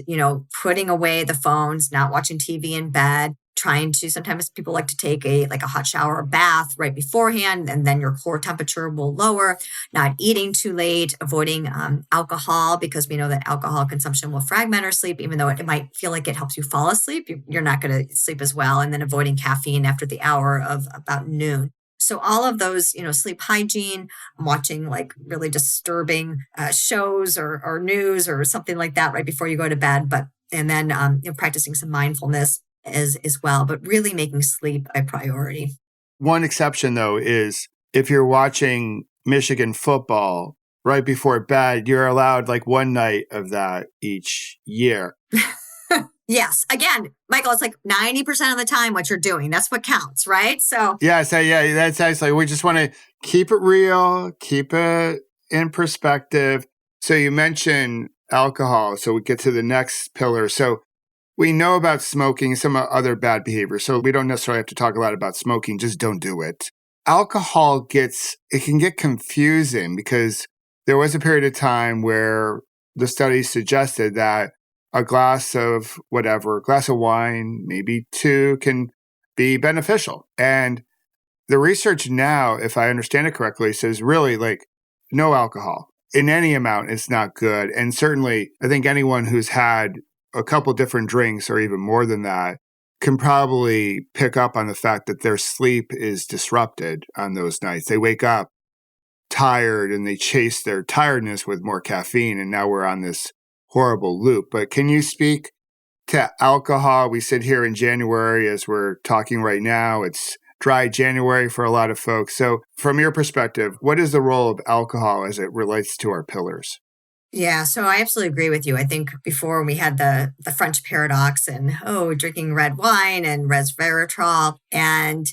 putting away the phones, not watching TV in bed, sometimes people like to take a hot shower or bath right beforehand, and then your core temperature will lower, not eating too late, avoiding alcohol, because we know that alcohol consumption will fragment our sleep, even though it might feel like it helps you fall asleep. You're not going to sleep as well. And then avoiding caffeine after the hour of about noon. So all of those, sleep hygiene, watching like really disturbing shows or news or something like that right before you go to bed, and then practicing some mindfulness as well, but really making sleep a priority. One exception, though, is if you're watching Michigan football right before bed, you're allowed like one night of that each year. Yes. Again, Michael, it's like 90% of the time what you're doing. That's what counts, right? So yeah, that's actually, we just want to keep it real, keep it in perspective. So you mentioned alcohol. So we get to the next pillar. So we know about smoking, some other bad behavior. So we don't necessarily have to talk a lot about smoking. Just don't do it. Alcohol it can get confusing because there was a period of time where the studies suggested that a glass of whatever, a glass of wine, maybe two, can be beneficial. And the research now, if I understand it correctly, says really like no alcohol in any amount is not good. And certainly, I think anyone who's had a couple different drinks or even more than that can probably pick up on the fact that their sleep is disrupted on those nights. They wake up tired and they chase their tiredness with more caffeine. And now we're on this horrible loop. But can you speak to alcohol? We sit here in January as we're talking right now. It's dry January for a lot of folks. So from your perspective, what is the role of alcohol as it relates to our pillars? Yeah, so I absolutely agree with you. I think before we had the French paradox and, drinking red wine and resveratrol. And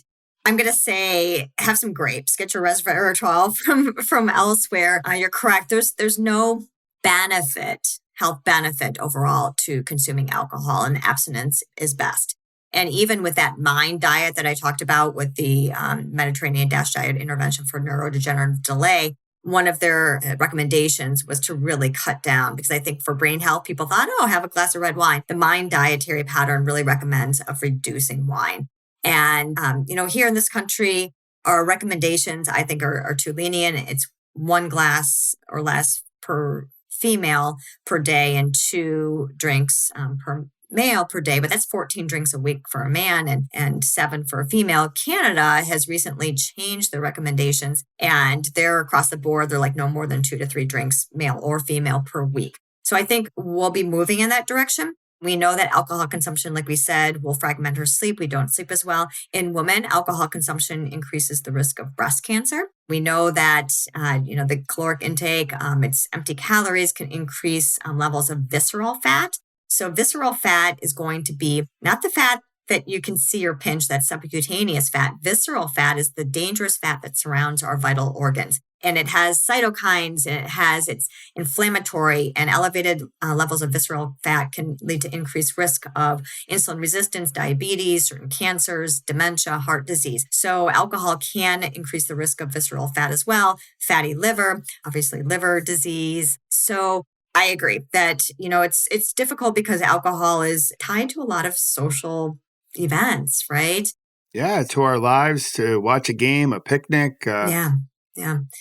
I'm going to say, have some grapes, get your resveratrol from elsewhere. You're correct. There's no health benefit overall to consuming alcohol, and abstinence is best. And even with that MIND diet that I talked about with the Mediterranean DASH diet intervention for neurodegenerative delay, one of their recommendations was to really cut down, because I think for brain health, people thought, have a glass of red wine. The MIND dietary pattern really recommends of reducing wine. And, here in this country, our recommendations, I think, are too lenient. It's 1 glass or less per female per day and 2 drinks per male per day, but that's 14 drinks a week for a man and 7 for a female. Canada has recently changed their recommendations, and they're across the board. They're like no more than 2 to 3 drinks, male or female, per week. So I think we'll be moving in that direction. We know that alcohol consumption, like we said, will fragment our sleep. We don't sleep as well. In women, alcohol consumption increases the risk of breast cancer. We know that, the caloric intake, its empty calories can increase levels of visceral fat. So visceral fat is going to be not the fat that you can see or pinch, that's subcutaneous fat. Visceral fat is the dangerous fat that surrounds our vital organs. And it has cytokines, and it's inflammatory, and elevated levels of visceral fat can lead to increased risk of insulin resistance, diabetes, certain cancers, dementia, heart disease. So alcohol can increase the risk of visceral fat as well, fatty liver, obviously liver disease. So I agree that, it's difficult because alcohol is tied to a lot of social events, right? Yeah, to our lives, to watch a game, a picnic. Yeah.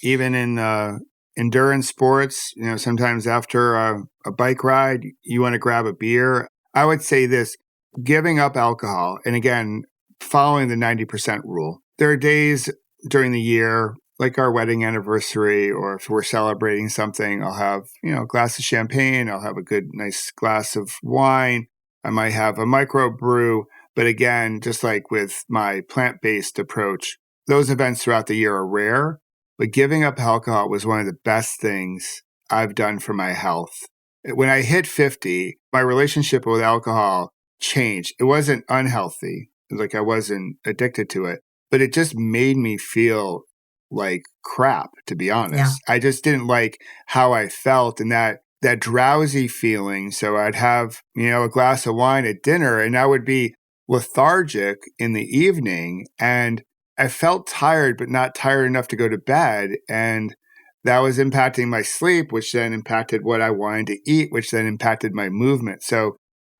Even in endurance sports, sometimes after a bike ride, you want to grab a beer. I would say this, giving up alcohol, and again, following the 90% rule. There are days during the year, like our wedding anniversary, or if we're celebrating something, I'll have, a glass of champagne. I'll have a good, nice glass of wine. I might have a microbrew. But again, just like with my plant-based approach, those events throughout the year are rare. But giving up alcohol was one of the best things I've done for my health. When I hit 50, my relationship with alcohol changed. It wasn't unhealthy, like I wasn't addicted to it, but it just made me feel like crap, to be honest. Yeah. I just didn't like how I felt, and that drowsy feeling. So I'd have, a glass of wine at dinner, and I would be lethargic in the evening, and I felt tired, but not tired enough to go to bed. And that was impacting my sleep, which then impacted what I wanted to eat, which then impacted my movement. So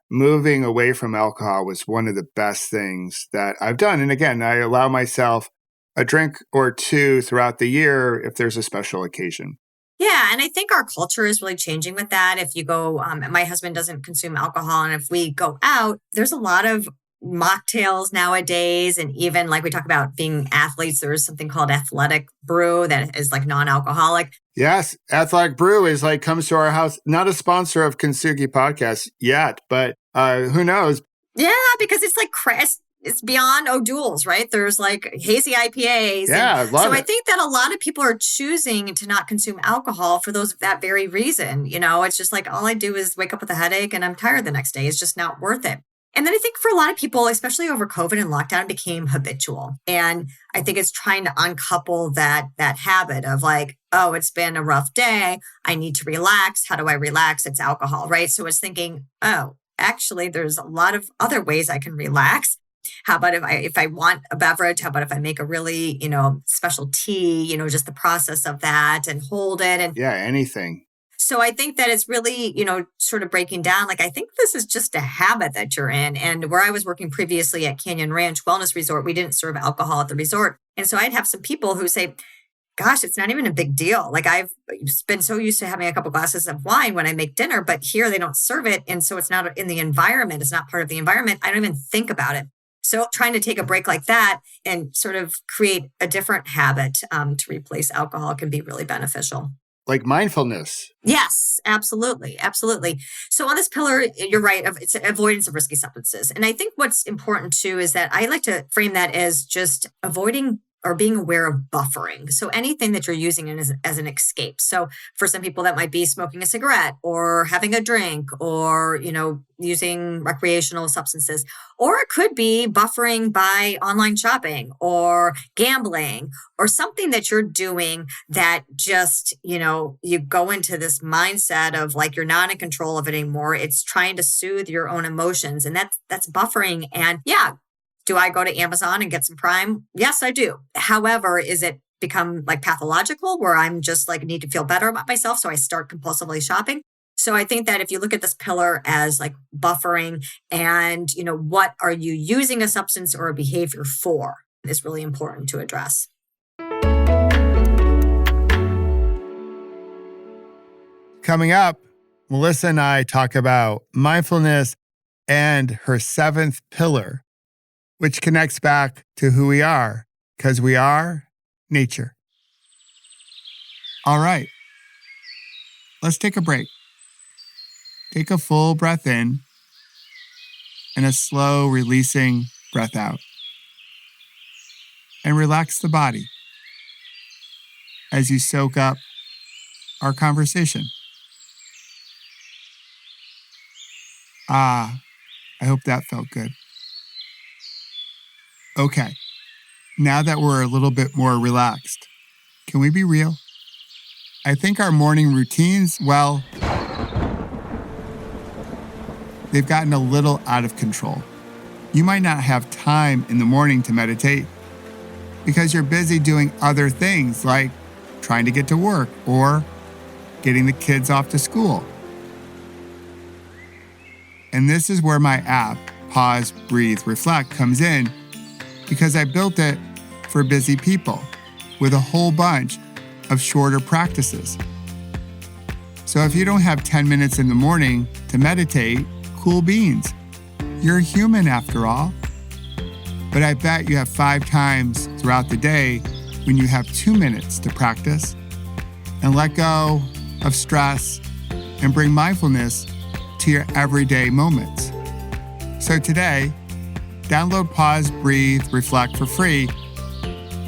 moving away from alcohol was one of the best things that I've done. And again, I allow myself a drink or 2 throughout the year if there's a special occasion. Yeah. And I think our culture is really changing with that. If you go, my husband doesn't consume alcohol. And if we go out, there's a lot of mocktails nowadays. And even like we talk about being athletes, there's something called athletic brew that is like non-alcoholic. Yes. Athletic brew is like comes to our house. Not a sponsor of Kintsugi Podcast yet, but who knows? Yeah, because it's like it's beyond O'Doul's, right? There's like hazy IPAs. Yeah, I love it. I think that a lot of people are choosing to not consume alcohol for that very reason. It's just like, all I do is wake up with a headache and I'm tired the next day. It's just not worth it. And then I think for a lot of people, especially over COVID and lockdown, it became habitual. And I think it's trying to uncouple that habit of like, oh, it's been a rough day. I need to relax. How do I relax? It's alcohol, right? So it's thinking, oh, actually, there's a lot of other ways I can relax. How about if I want a beverage, how about if I make a really, special tea, just the process of that and hold it. And Yeah, anything. so I think that it's really, sort of breaking down. Like, I think this is just a habit that you're in. And where I was working previously at Canyon Ranch Wellness Resort, we didn't serve alcohol at the resort. And so I'd have some people who say, gosh, it's not even a big deal. Like, I've been so used to having a couple glasses of wine when I make dinner, but here they don't serve it. And so it's not in the environment. It's not part of the environment. I don't even think about it. So trying to take a break like that and sort of create a different habit to replace alcohol can be really beneficial. Like mindfulness. Yes, absolutely. Absolutely. So on this pillar, you're right, it's avoidance of risky substances. And I think what's important too is that I like to frame that as just avoiding or being aware of buffering. So anything that you're using as an escape. So for some people that might be smoking a cigarette or having a drink or, using recreational substances, or it could be buffering by online shopping or gambling or something that you're doing that just, you go into this mindset of like, you're not in control of it anymore. It's trying to soothe your own emotions. And that's buffering. And yeah, do I go to Amazon and get some Prime? Yes, I do. However, is it become like pathological where I'm just like need to feel better about myself? So I start compulsively shopping. So I think that if you look at this pillar as like buffering and, what are you using a substance or a behavior for is really important to address. Coming up, Melissa and I talk about mindfulness and her seventh pillar, which connects back to who we are, because we are nature. All right, let's take a break. Take a full breath in and a slow releasing breath out. And relax the body as you soak up our conversation. I hope that felt good. Okay, now that we're a little bit more relaxed, can we be real? I think our morning routines, well, they've gotten a little out of control. You might not have time in the morning to meditate because you're busy doing other things like trying to get to work or getting the kids off to school. And this is where my app, Pause, Breathe, Reflect, comes in because I built it for busy people with a whole bunch of shorter practices. So if you don't have 10 minutes in the morning to meditate, cool beans. You're a human after all. But I bet you have 5 times throughout the day when you have 2 minutes to practice and let go of stress and bring mindfulness to your everyday moments. So today, download Pause, Breathe, Reflect for free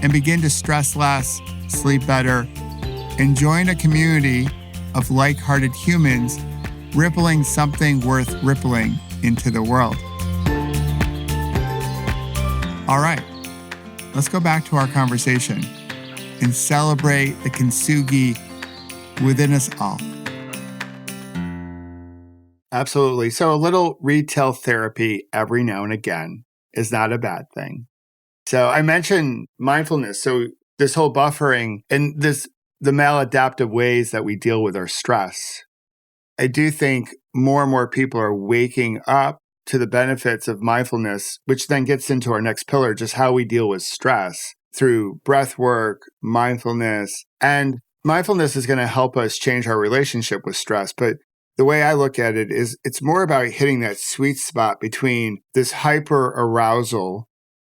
and begin to stress less, sleep better, and join a community of like-hearted humans rippling something worth rippling into the world. All right, let's go back to our conversation and celebrate the Kintsugi within us all. Absolutely. So a little retail therapy every now and again is not a bad thing. So I mentioned mindfulness. So this whole buffering and the maladaptive ways that we deal with our stress. I do think more and more people are waking up to the benefits of mindfulness, which then gets into our next pillar, just how we deal with stress through breath work, mindfulness. And mindfulness is going to help us change our relationship with stress. But the way I look at it is it's more about hitting that sweet spot between this hyper arousal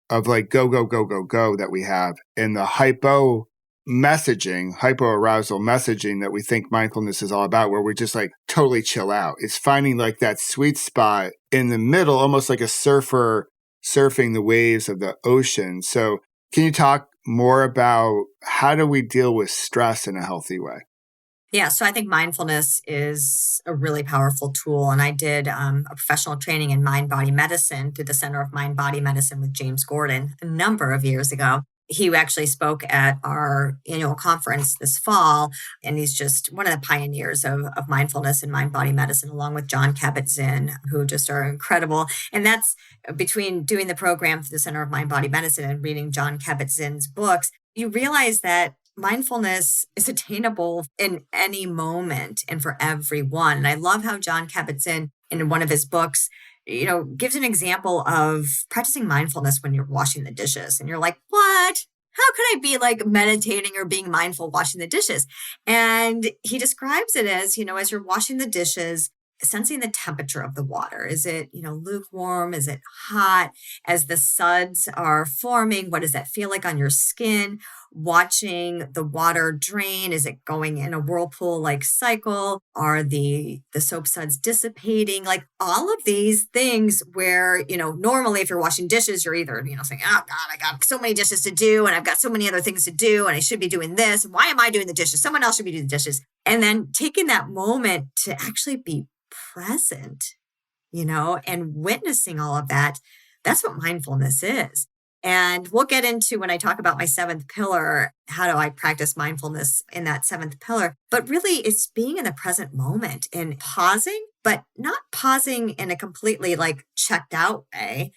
of like go, go, go, go, go that we have and the hypo arousal messaging that we think mindfulness is all about, where we just like totally chill out. It's finding like that sweet spot in the middle, almost like a surfer surfing the waves of the ocean. So can you talk more about how do we deal with stress in a healthy way? Yeah, so I think mindfulness is a really powerful tool. And I did a professional training in mind-body medicine through the Center of Mind-Body Medicine with James Gordon a number of years ago. He actually spoke at our annual conference this fall, and he's just one of the pioneers of mindfulness and mind-body medicine, along with John Kabat-Zinn, who just are incredible. And that's between doing the program for the Center of Mind-Body Medicine and reading John Kabat-Zinn's books, you realize that mindfulness is attainable in any moment and for everyone. And I love how John Kabat-Zinn, in one of his books, gives an example of practicing mindfulness when you're washing the dishes. And you're like, what? How could I be like meditating or being mindful washing the dishes? And he describes it as, as you're washing the dishes, sensing the temperature of the water. Is it, lukewarm? Is it hot? As the suds are forming, what does that feel like on your skin? Watching the water drain, is it going in a whirlpool like cycle? Are the soap suds dissipating? Like all of these things where, normally if you're washing dishes, you're either, saying, oh God, I got so many dishes to do and I've got so many other things to do and I should be doing this. Why am I doing the dishes? Someone else should be doing the dishes. And then taking that moment to actually be present, and witnessing all of that. That's what mindfulness is. And we'll get into, when I talk about my seventh pillar, how do I practice mindfulness in that seventh pillar? But really, it's being in the present moment and pausing, but not pausing in a completely like checked out way,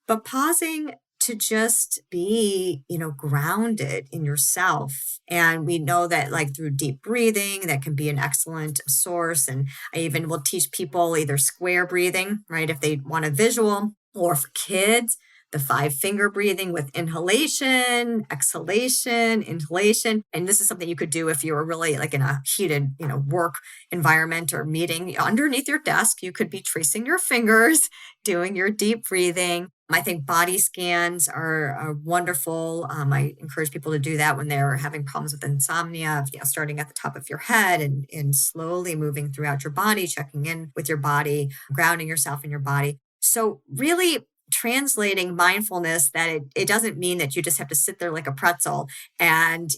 but pausing to just be, grounded in yourself. And we know that like through deep breathing, that can be an excellent source. And I even will teach people either square breathing, right? If they want a visual, or for kids, the 5-finger breathing with inhalation, exhalation, inhalation. And this is something you could do if you were really like in a heated, work environment or meeting. Underneath your desk, you could be tracing your fingers, doing your deep breathing. I think body scans are wonderful. I encourage people to do that when they're having problems with insomnia, starting at the top of your head and slowly moving throughout your body, checking in with your body, grounding yourself in your body. So really translating mindfulness, that it doesn't mean that you just have to sit there like a pretzel and,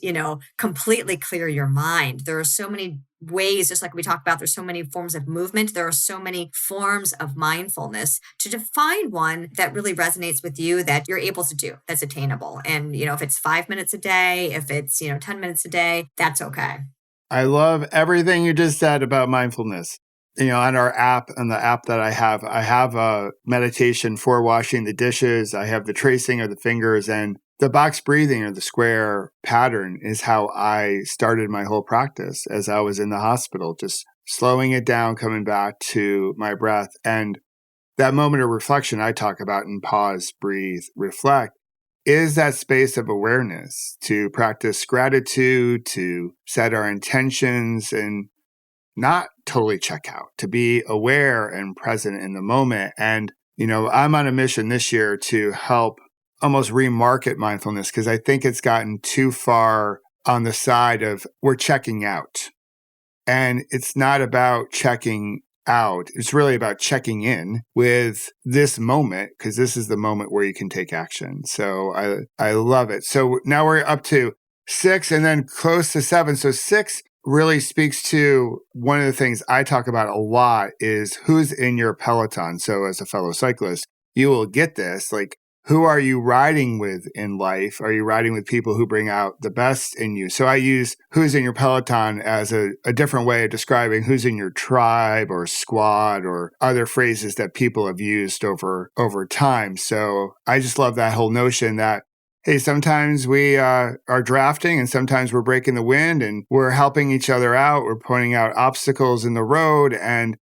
completely clear your mind. There are so many ways, just like we talked about, there's so many forms of movement. There are so many forms of mindfulness. To define one that really resonates with you, that you're able to do, that's attainable. And, if it's 5 minutes a day, if it's, 10 minutes a day, that's okay. I love everything you just said about mindfulness. On our app, on the app that I have a meditation for washing the dishes. I have the tracing of the fingers, and the box breathing or the square pattern is how I started my whole practice as I was in the hospital, just slowing it down, coming back to my breath. And that moment of reflection I talk about in pause, breathe, reflect is that space of awareness to practice gratitude, to set our intentions and not totally check out, to be aware and present in the moment. And, I'm on a mission this year to help almost remarket mindfulness, because I think it's gotten too far on the side of we're checking out. And it's not about checking out. It's really about checking in with this moment, because this is the moment where you can take action. So I love it. So now we're up to 6 and then close to 7. So 6 really speaks to one of the things I talk about a lot is who's in your peloton. So as a fellow cyclist, you will get this, like, who are you riding with in life? Are you riding with people who bring out the best in you? So I use who's in your peloton as a different way of describing who's in your tribe or squad or other phrases that people have used over time. So I just love that whole notion that, hey, sometimes we are drafting and sometimes we're breaking the wind and we're helping each other out. We're pointing out obstacles in the road. And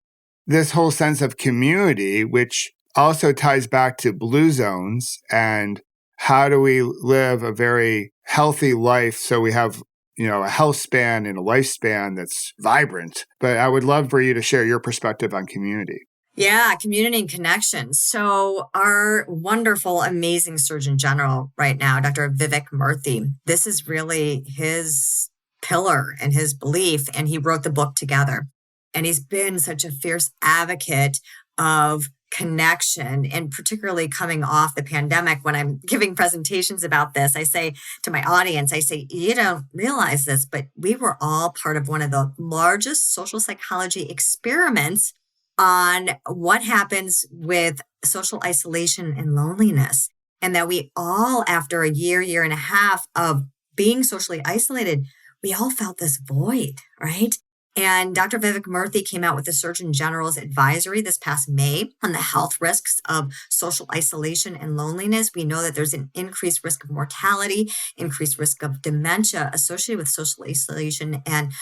this whole sense of community, which also ties back to blue zones and how do we live a very healthy life so we have, a health span and a lifespan that's vibrant. But I would love for you to share your perspective on community. Yeah, community and connection. So our wonderful, amazing Surgeon General right now, Dr. Vivek Murthy, this is really his pillar and his belief. And he wrote the book together. And he's been such a fierce advocate of connection, and particularly coming off the pandemic. When I'm giving presentations about this, I say to my audience, you don't realize this, but we were all part of one of the largest social psychology experiments on what happens with social isolation and loneliness. and that we all, after a year and a half of being socially isolated, we all felt this void, right? And Dr. Vivek Murthy came out with the Surgeon General's advisory this past May on the health risks of social isolation and loneliness. We know that there's an increased risk of mortality, increased risk of dementia associated with social isolation and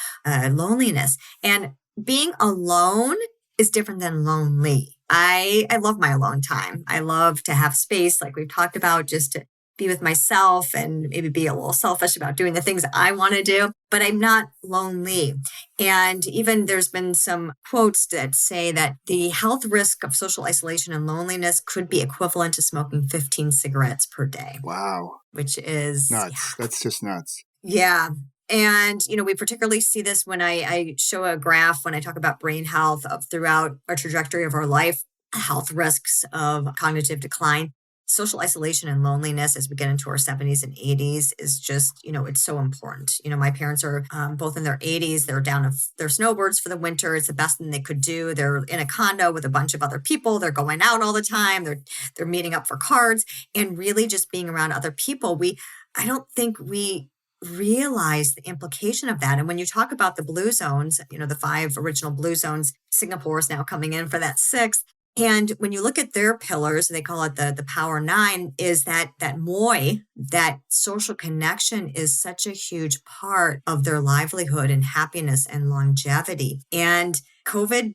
loneliness. And being alone is different than lonely. I love my alone time. I love to have space, like we've talked about, just to be with myself and maybe be a little selfish about doing the things I want to do, but I'm not lonely. And even there's been some quotes that say that the health risk of social isolation and loneliness could be equivalent to smoking 15 cigarettes per day. Wow. Which is nuts. Yeah. That's just nuts. Yeah. And, we particularly see this when I show a graph when I talk about brain health throughout our trajectory of our life, health risks of cognitive decline. Social isolation and loneliness as we get into our 70s and 80s is just, it's so important. My parents are both in their 80s. They're down their snowbirds for the winter. It's the best thing they could do. They're in a condo with a bunch of other people. They're going out all the time. They're meeting up for cards and really just being around other people. I don't think we realize the implication of that. And when you talk about the blue zones, the 5 original blue zones, Singapore is now coming in for that 6th. And when you look at their pillars, they call it the power 9, is that moi, that social connection is such a huge part of their livelihood and happiness and longevity. And COVID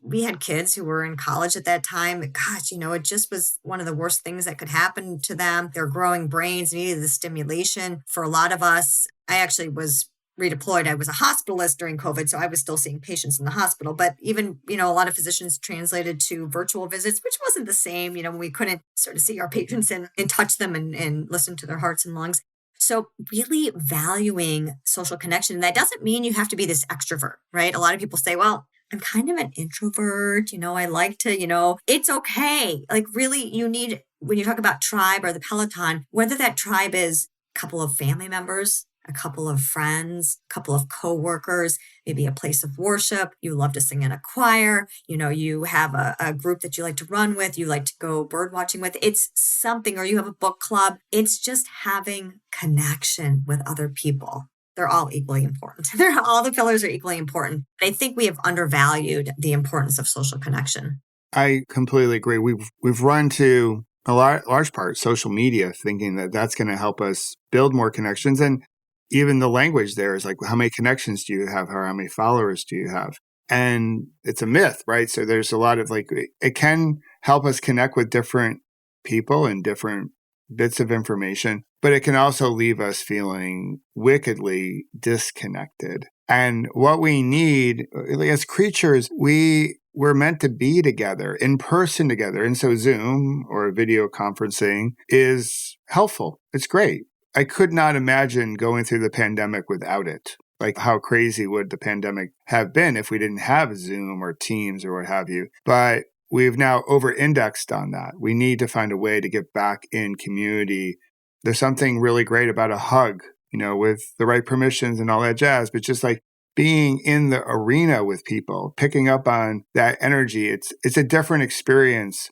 we had kids who were in college at that time. Gosh, it just was one of the worst things that could happen to them. Their growing brains needed the stimulation. For a lot of us, I actually was redeployed. I was a hospitalist during COVID, so I was still seeing patients in the hospital. But even, a lot of physicians translated to virtual visits, which wasn't the same. We couldn't sort of see our patients and touch them and listen to their hearts and lungs. So really valuing social connection. And that doesn't mean you have to be this extrovert, right? A lot of people say, well, I'm kind of an introvert, I like to, it's okay. Like really you need, when you talk about tribe or the Peloton, whether that tribe is a couple of family members, a couple of friends, a couple of coworkers, maybe a place of worship. You love to sing in a choir. You have a group that you like to run with. You like to go bird watching with. It's something, or you have a book club. It's just having connection with other people. They're all equally important. All the pillars are equally important. I think we have undervalued the importance of social connection. I completely agree. We've run to a large part social media, thinking that that's going to help us build more connections. And even the language there is like, how many connections do you have? How many followers do you have? And it's a myth, right? So there's a lot of it can help us connect with different people and different bits of information, but it can also leave us feeling wickedly disconnected. And what we need as creatures, we're meant to be together, in person together. And so Zoom or video conferencing is helpful. It's great. I could not imagine going through the pandemic without it. Like, how crazy would the pandemic have been if we didn't have Zoom or Teams or what have you? But we've now over-indexed on that. We need to find a way to get back in community. There's something really great about a hug, with the right permissions and all that jazz, but just like being in the arena with people, picking up on that energy. It's a different experience,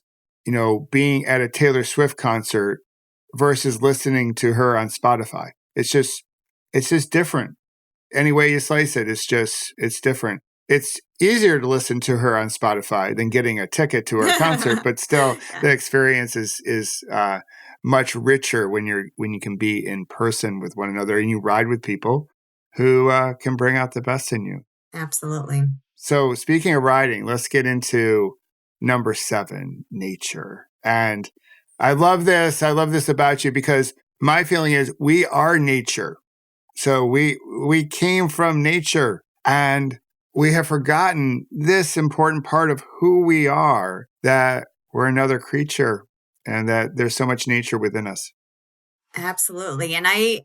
being at a Taylor Swift concert versus listening to her on Spotify. It's just different. Any way you slice it, it's different. It's easier to listen to her on Spotify than getting a ticket to her concert, but still the experience is much richer when you can be in person with one another and you ride with people who can bring out the best in you. Absolutely. So speaking of riding, let's get into number 7, nature. And I love this. I love this about you because my feeling is we are nature. So we came from nature and we have forgotten this important part of who we are, that we're another creature and that there's so much nature within us. Absolutely. And I,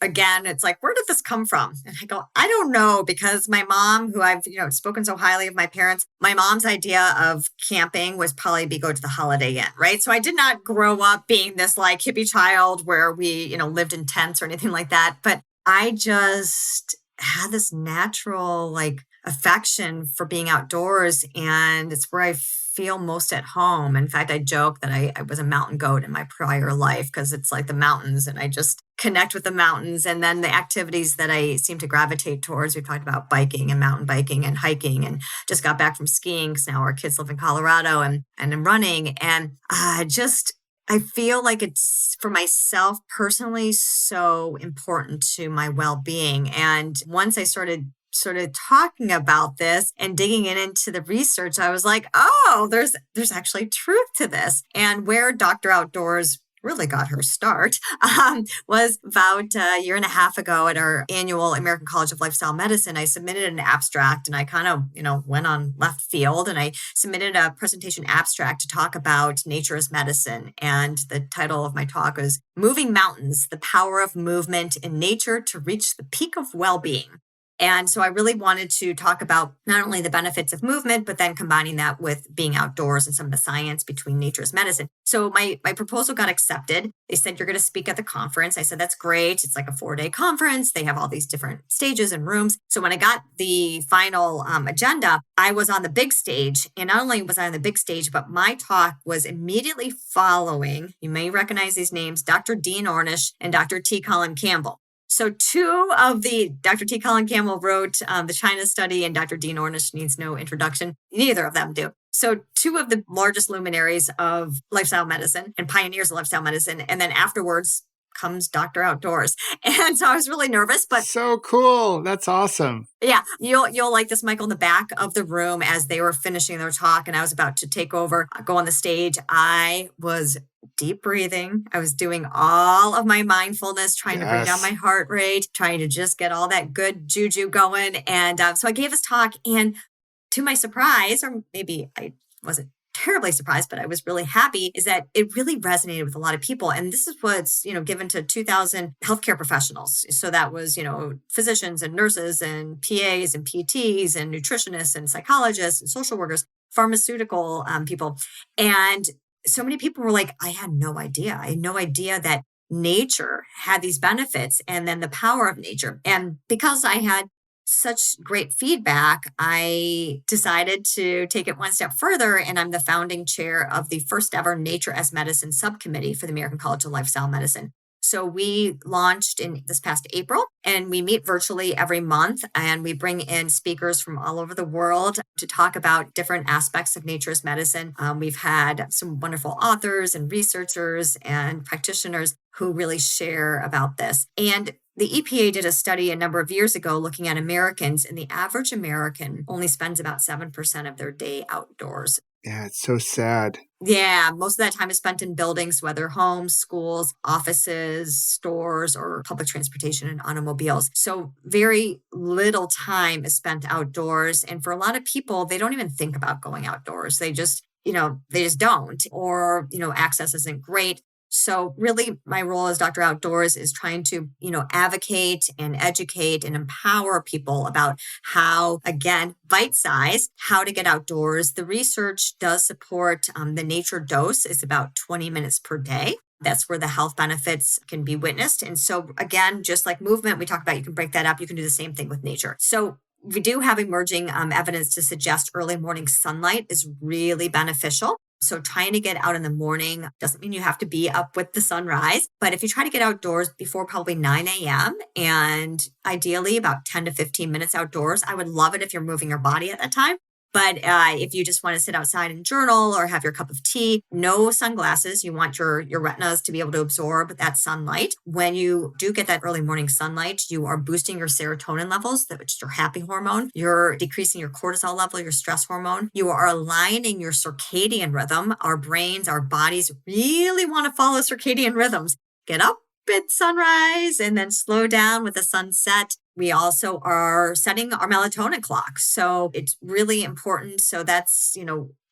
again, it's like, where did this come from? And I go, I don't know, because my mom, who I've, spoken so highly of my parents, my mom's idea of camping was probably go to the Holiday Inn, right? So I did not grow up being this like hippie child where we, lived in tents or anything like that. But I just had this natural affection for being outdoors, and it's where I feel most at home. In fact, I joke that I was a mountain goat in my prior life because it's like the mountains and I just connect with the mountains. And then the activities that I seem to gravitate towards, we talked about biking and mountain biking and hiking, and just got back from skiing because now our kids live in Colorado, and I'm running. And I feel like it's, for myself personally, so important to my well-being. And once I started sort of talking about this and digging into the research, I was like, oh, there's actually truth to this. And where Dr. Outdoors really got her start was about a year and a half ago at our annual American College of Lifestyle Medicine. I submitted an abstract, and I kind of, went on left field, and I submitted a presentation abstract to talk about nature as medicine. And the title of my talk was Moving Mountains, the Power of Movement in Nature to Reach the Peak of Well-Being. And so I really wanted to talk about not only the benefits of movement, but then combining that with being outdoors and some of the science between nature's medicine. So my proposal got accepted. They said, you're going to speak at the conference. I said, that's great. It's like a 4-day conference. They have all these different stages and rooms. So when I got the final agenda, I was on the big stage. And not only was I on the big stage, but my talk was immediately following, you may recognize these names, Dr. Dean Ornish and Dr. T. Colin Campbell. So Dr. T. Colin Campbell wrote the China study, and Dr. Dean Ornish needs no introduction. Neither of them do. So 2 of the largest luminaries of lifestyle medicine and pioneers of lifestyle medicine. And then afterwards comes Dr. Outdoors. And so I was really nervous, but so cool. That's awesome. Yeah, you'll like this, Michael. In the back of the room, as they were finishing their talk and I was about to take over, go on the stage, I was deep breathing. I was doing all of my mindfulness, trying to bring down my heart rate, trying to just get all that good juju going. And so I gave this talk, and to my surprise, or maybe I wasn't terribly surprised, but I was really happy, is that it really resonated with a lot of people. And this is what's, given to 2,000 healthcare professionals. So that was, physicians and nurses and PAs and PTs and nutritionists and psychologists and social workers, pharmaceutical people. And so many people were like, I had no idea. I had no idea that nature had these benefits, and then the power of nature. And because I had such great feedback, I decided to take it one step further. And I'm the founding chair of the first ever Nature as Medicine subcommittee for the American College of Lifestyle Medicine. So we launched in this past April, and we meet virtually every month, and we bring in speakers from all over the world to talk about different aspects of nature's medicine. We've had some wonderful authors and researchers and practitioners who really share about this. And the EPA did a study a number of years ago looking at Americans, and the average American only spends about 7% of their day outdoors. Yeah, it's so sad. Yeah, most of that time is spent in buildings, whether homes, schools, offices, stores, or public transportation and automobiles. So very little time is spent outdoors. And for a lot of people, they don't even think about going outdoors. They just don't, or, access isn't great. So really, my role as Dr. Outdoors is trying to, advocate and educate and empower people about how, again, bite-size, how to get outdoors. The research does support the nature dose is about 20 minutes per day. That's where the health benefits can be witnessed. And so again, just like movement, we talk about, you can break that up. You can do the same thing with nature. So we do have emerging evidence to suggest early morning sunlight is really beneficial. So trying to get out in the morning doesn't mean you have to be up with the sunrise, but if you try to get outdoors before probably 9 a.m. and ideally about 10 to 15 minutes outdoors, I would love it if you're moving your body at that time. But if you just want to sit outside and journal or have your cup of tea, no sunglasses. You want your retinas to be able to absorb that sunlight. When you do get that early morning sunlight, you are boosting your serotonin levels, which is your happy hormone. You're decreasing your cortisol level, your stress hormone. You are aligning your circadian rhythm. Our brains, our bodies really want to follow circadian rhythms. Get up at sunrise and then slow down with the sunset. We also are setting our melatonin clock. So it's really important. So that's,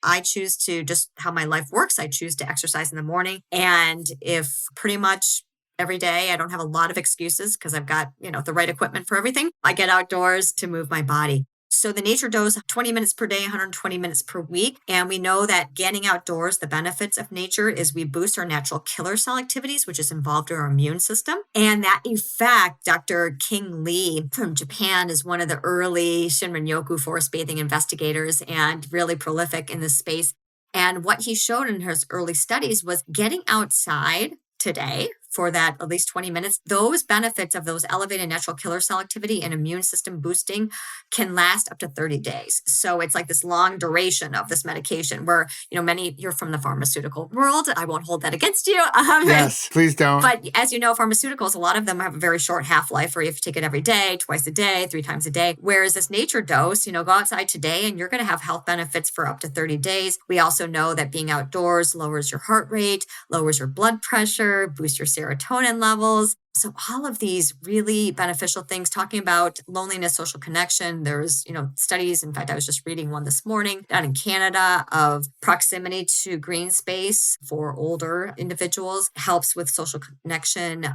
I choose to just how my life works. I choose to exercise in the morning. And if pretty much every day I don't have a lot of excuses because I've got, the right equipment for everything, I get outdoors to move my body. So the nature dose, 20 minutes per day, 120 minutes per week. And we know that getting outdoors, the benefits of nature is we boost our natural killer cell activities, which is involved in our immune system. And that effect, Dr. King Lee from Japan is one of the early Shinrin-yoku forest bathing investigators and really prolific in this space. And what he showed in his early studies was getting outside today for that at least 20 minutes, those benefits of those elevated natural killer cell activity and immune system boosting can last up to 30 days. So it's like this long duration of this medication where, you're from the pharmaceutical world. I won't hold that against you. Yes, please don't. But as you know, pharmaceuticals, a lot of them have a very short half-life where you have to take it every day, twice a day, 3 times a day. Whereas this nature dose, go outside today and you're going to have health benefits for up to 30 days. We also know that being outdoors lowers your heart rate, lowers your blood pressure, boosts your serotonin levels. So all of these really beneficial things, talking about loneliness, social connection. There's, studies. In fact, I was just reading one this morning down in Canada of proximity to green space for older individuals helps with social connection,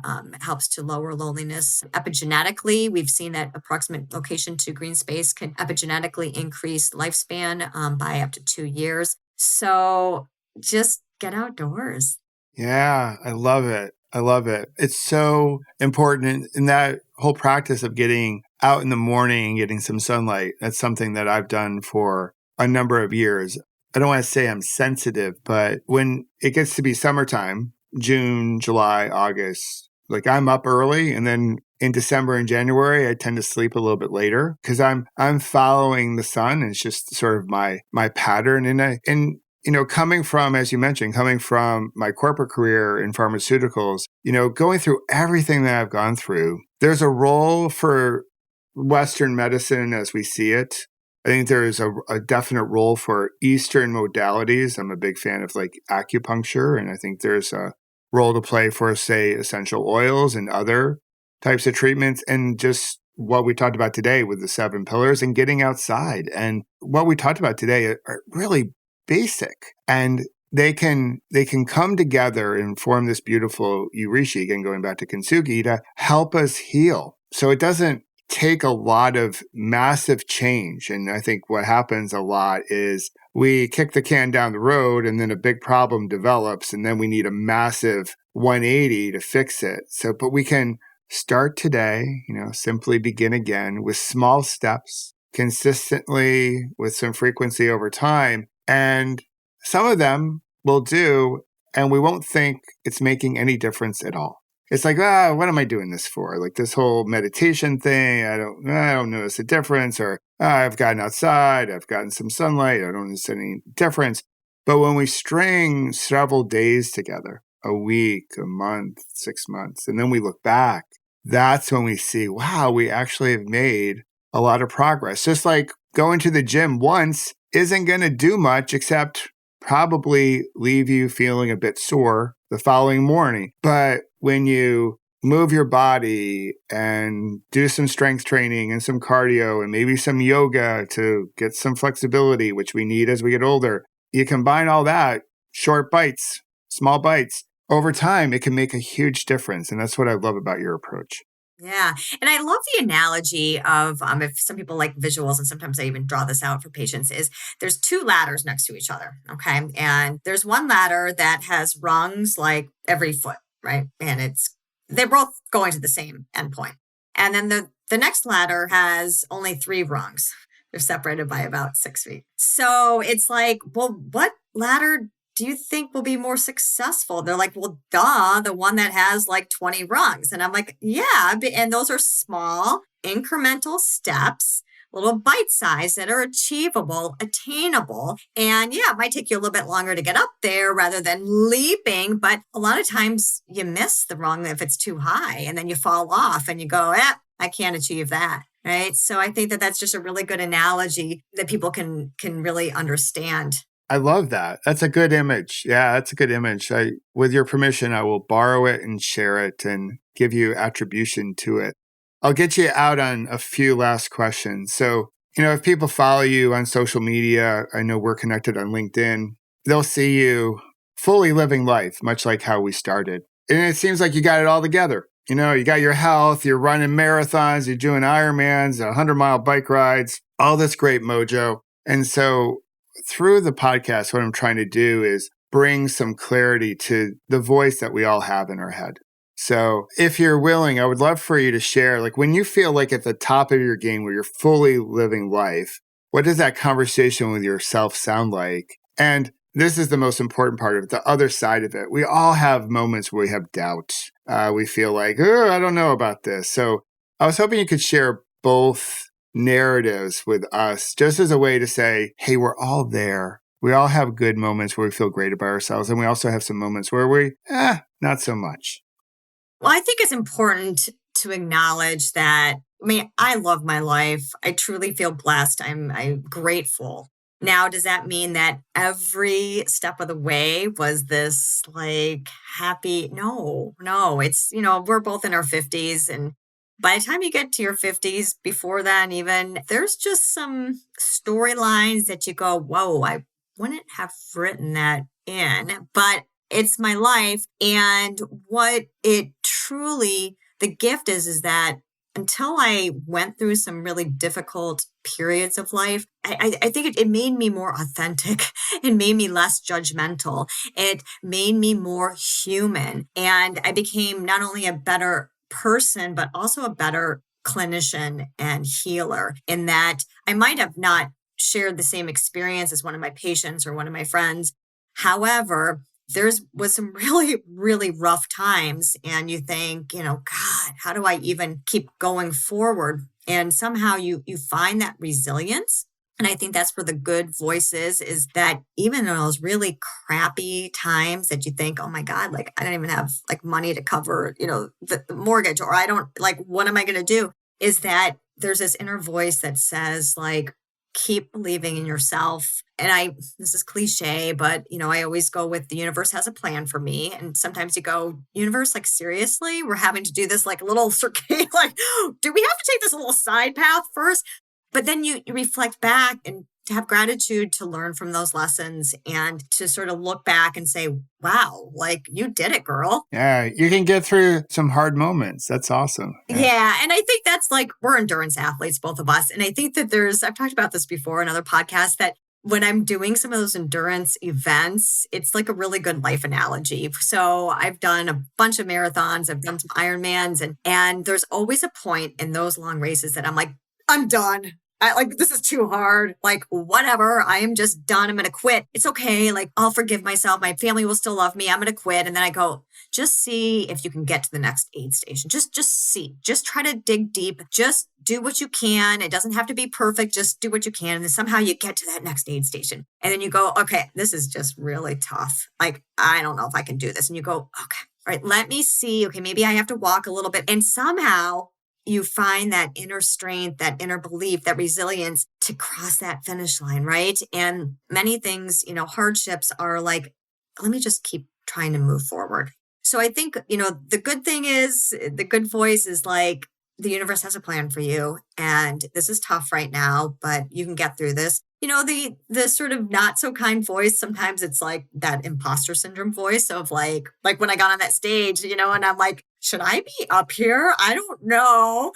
helps to lower loneliness. Epigenetically, we've seen that approximate location to green space can epigenetically increase lifespan by up to 2 years. So just get outdoors. Yeah, I love it. I love it. It's so important in that whole practice of getting out in the morning and getting some sunlight. That's something that I've done for a number of years. I don't want to say I'm sensitive, but when it gets to be summertime, June, July, August, like I'm up early, and then in December and January, I tend to sleep a little bit later because I'm following the sun. And it's just sort of my pattern. And coming from, as you mentioned, coming from my corporate career in pharmaceuticals, going through everything that I've gone through, there's a role for Western medicine as we see it. I think there is a definite role for Eastern modalities. I'm a big fan of like acupuncture, and I think there's a role to play for, say, essential oils and other types of treatments, and just what we talked about today with the 7 pillars and getting outside. And what we talked about today are really basic, and they can come together and form this beautiful urishi, again going back to Kintsugi, to help us heal. So it doesn't take a lot of massive change. And I think what happens a lot is we kick the can down the road and then a big problem develops and then we need a massive 180 to fix it. So, but we can start today, simply begin again with small steps, consistently with some frequency over time. And some of them will do, and we won't think it's making any difference at all. It's like, what am I doing this for? Like this whole meditation thing, I don't notice a difference. Or I've gotten outside, I've gotten some sunlight, I don't notice any difference. But when we string several days together, a week, a month, 6 months, and then we look back, that's when we see, wow, we actually have made a lot of progress. Just like going to the gym once isn't going to do much except probably leave you feeling a bit sore the following morning. But when you move your body and do some strength training and some cardio and maybe some yoga to get some flexibility, which we need as we get older, you combine all that, short bites, small bites, over time, it can make a huge difference. And that's what I love about your approach. Yeah. And I love the analogy of if some people like visuals, and sometimes I even draw this out for patients, is there's 2 ladders next to each other. Okay. And there's one ladder that has rungs like every foot, right? And they're both going to the same endpoint. And then the next ladder has only 3 rungs. They're separated by about 6 feet. So it's like, well, what ladder do you think will be more successful? They're like, well, the one that has like 20 rungs. And I'm like, yeah. And those are small, incremental steps, little bite size that are achievable, attainable. And yeah, it might take you a little bit longer to get up there rather than leaping. But a lot of times you miss the rung if it's too high, and then you fall off and you go, I can't achieve that. Right. So I think that that's just a really good analogy that people can really understand. I love that. That's a good image. Yeah, that's a good image. With your permission, I will borrow it and share it and give you attribution to it. I'll get you out on a few last questions. So, if people follow you on social media, I know we're connected on LinkedIn, they'll see you fully living life, much like how we started. And it seems like you got it all together. You got your health, you're running marathons, you're doing Ironmans, 100-mile bike rides, all this great mojo. And so through the podcast, what I'm trying to do is bring some clarity to the voice that we all have in our head. So if you're willing, I would love for you to share, like when you feel like at the top of your game where you're fully living life, what does that conversation with yourself sound like? And this is the most important part of it, the other side of it. We all have moments where we have doubt. We feel like, oh, I don't know about this. So I was hoping you could share both narratives with us, just as a way to say, hey, we're all there. We all have good moments where we feel great about ourselves. And we also have some moments where we, not so much. Well, I think it's important to acknowledge that, I love my life. I truly feel blessed. I'm grateful. Now, does that mean that every step of the way was this like happy? No. It's, we're both in our 50s. And by the time you get to your 50s, before then, even, there's just some storylines that you go, whoa, I wouldn't have written that in. But it's my life. And what it truly, the gift is that until I went through some really difficult periods of life, I think it made me more authentic. It made me less judgmental. It made me more human. And I became not only a better person, but also a better clinician and healer, in that I might have not shared the same experience as one of my patients or one of my friends. However, was some really, really rough times. And you think, God, how do I even keep going forward? And somehow you find that resilience. And I think that's where the good voice is that even in those really crappy times that you think, oh my God, like I don't even have like money to cover, the mortgage, or I don't like, what am I going to do? Is that there's this inner voice that says like, keep believing in yourself. And this is cliche, but I always go with the universe has a plan for me. And sometimes you go, universe, like seriously, we're having to do this like little circuit, like, do we have to take this little side path first? But then you reflect back and to have gratitude to learn from those lessons and to sort of look back and say, wow, like you did it, girl. Yeah, you can get through some hard moments. That's awesome. Yeah. And I think that's like, we're endurance athletes, both of us. And I think that I've talked about this before in other podcasts, that when I'm doing some of those endurance events, it's like a really good life analogy. So I've done a bunch of marathons, I've done some Ironmans, and there's always a point in those long races that I'm like, I'm done. This is too hard. Like, whatever. I am just done. I'm going to quit. It's okay. Like, I'll forgive myself. My family will still love me. I'm going to quit. And then I go, just see if you can get to the next aid station. Just see. Just try to dig deep. Just do what you can. It doesn't have to be perfect. Just do what you can. And then somehow you get to that next aid station. And then you go, okay, this is just really tough. Like, I don't know if I can do this. And you go, okay, all right, let me see. Okay, maybe I have to walk a little bit. And somehow you find that inner strength, that inner belief, that resilience to cross that finish line, right? And many things, hardships are like, let me just keep trying to move forward. So I think, the good thing is, the good voice is like, the universe has a plan for you. And this is tough right now, but you can get through this. The sort of not so kind voice, sometimes it's like that imposter syndrome voice of like when I got on that stage, and I'm like, should I be up here? I don't know.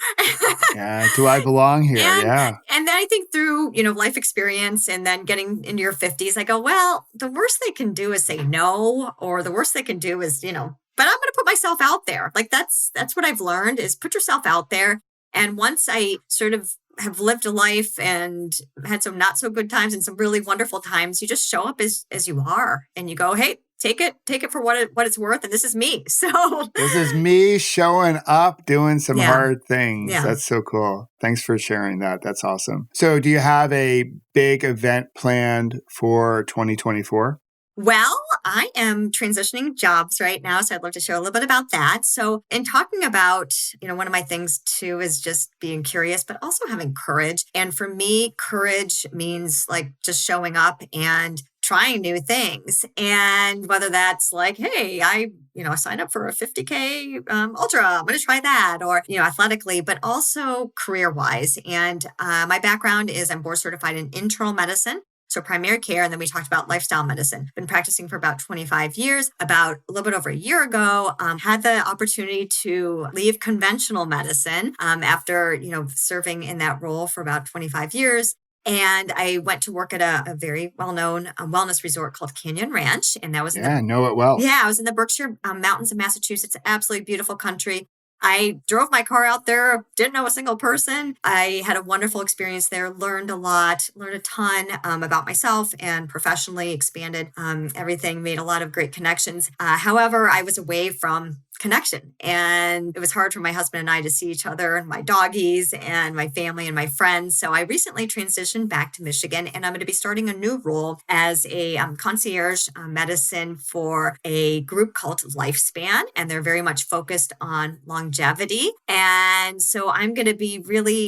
Yeah. Do I belong here? Yeah. And then I think through, life experience and then getting into your 50s, I go, well, the worst they can do is say no, or the worst they can do is, but I'm going to put myself out there. Like that's what I've learned is put yourself out there. And once I sort of have lived a life and had some not so good times and some really wonderful times, you just show up as you are and you go, hey, take it for what it's worth. And this is me. So this is me showing up, doing some hard things. Yeah. That's so cool. Thanks for sharing that. That's awesome. So do you have a big event planned for 2024? Well, I am transitioning jobs right now, so I'd love to share a little bit about that. So in talking about, one of my things too is just being curious, but also having courage. And for me, courage means like just showing up and trying new things. And whether that's like, hey, I signed up for a 50K ultra, I'm going to try that, or, athletically, but also career-wise. And my background is I'm board certified in internal medicine. So primary care, and then we talked about lifestyle medicine. Been practicing for about 25 years. About a little bit over a year ago, had the opportunity to leave conventional medicine after, serving in that role for about 25 years. And I went to work at a very well-known wellness resort called Canyon Ranch. And that was I know it well. I was in the Berkshire Mountains of Massachusetts, absolutely beautiful country. I drove my car out there, didn't know a single person. I had a wonderful experience there, learned a ton about myself and professionally expanded everything, made a lot of great connections. However, I was away from connection. And it was hard for my husband and I to see each other and my doggies and my family and my friends. So I recently transitioned back to Michigan, and I'm going to be starting a new role as a concierge medicine for a group called Lifespan. And they're very much focused on longevity. And so I'm going to be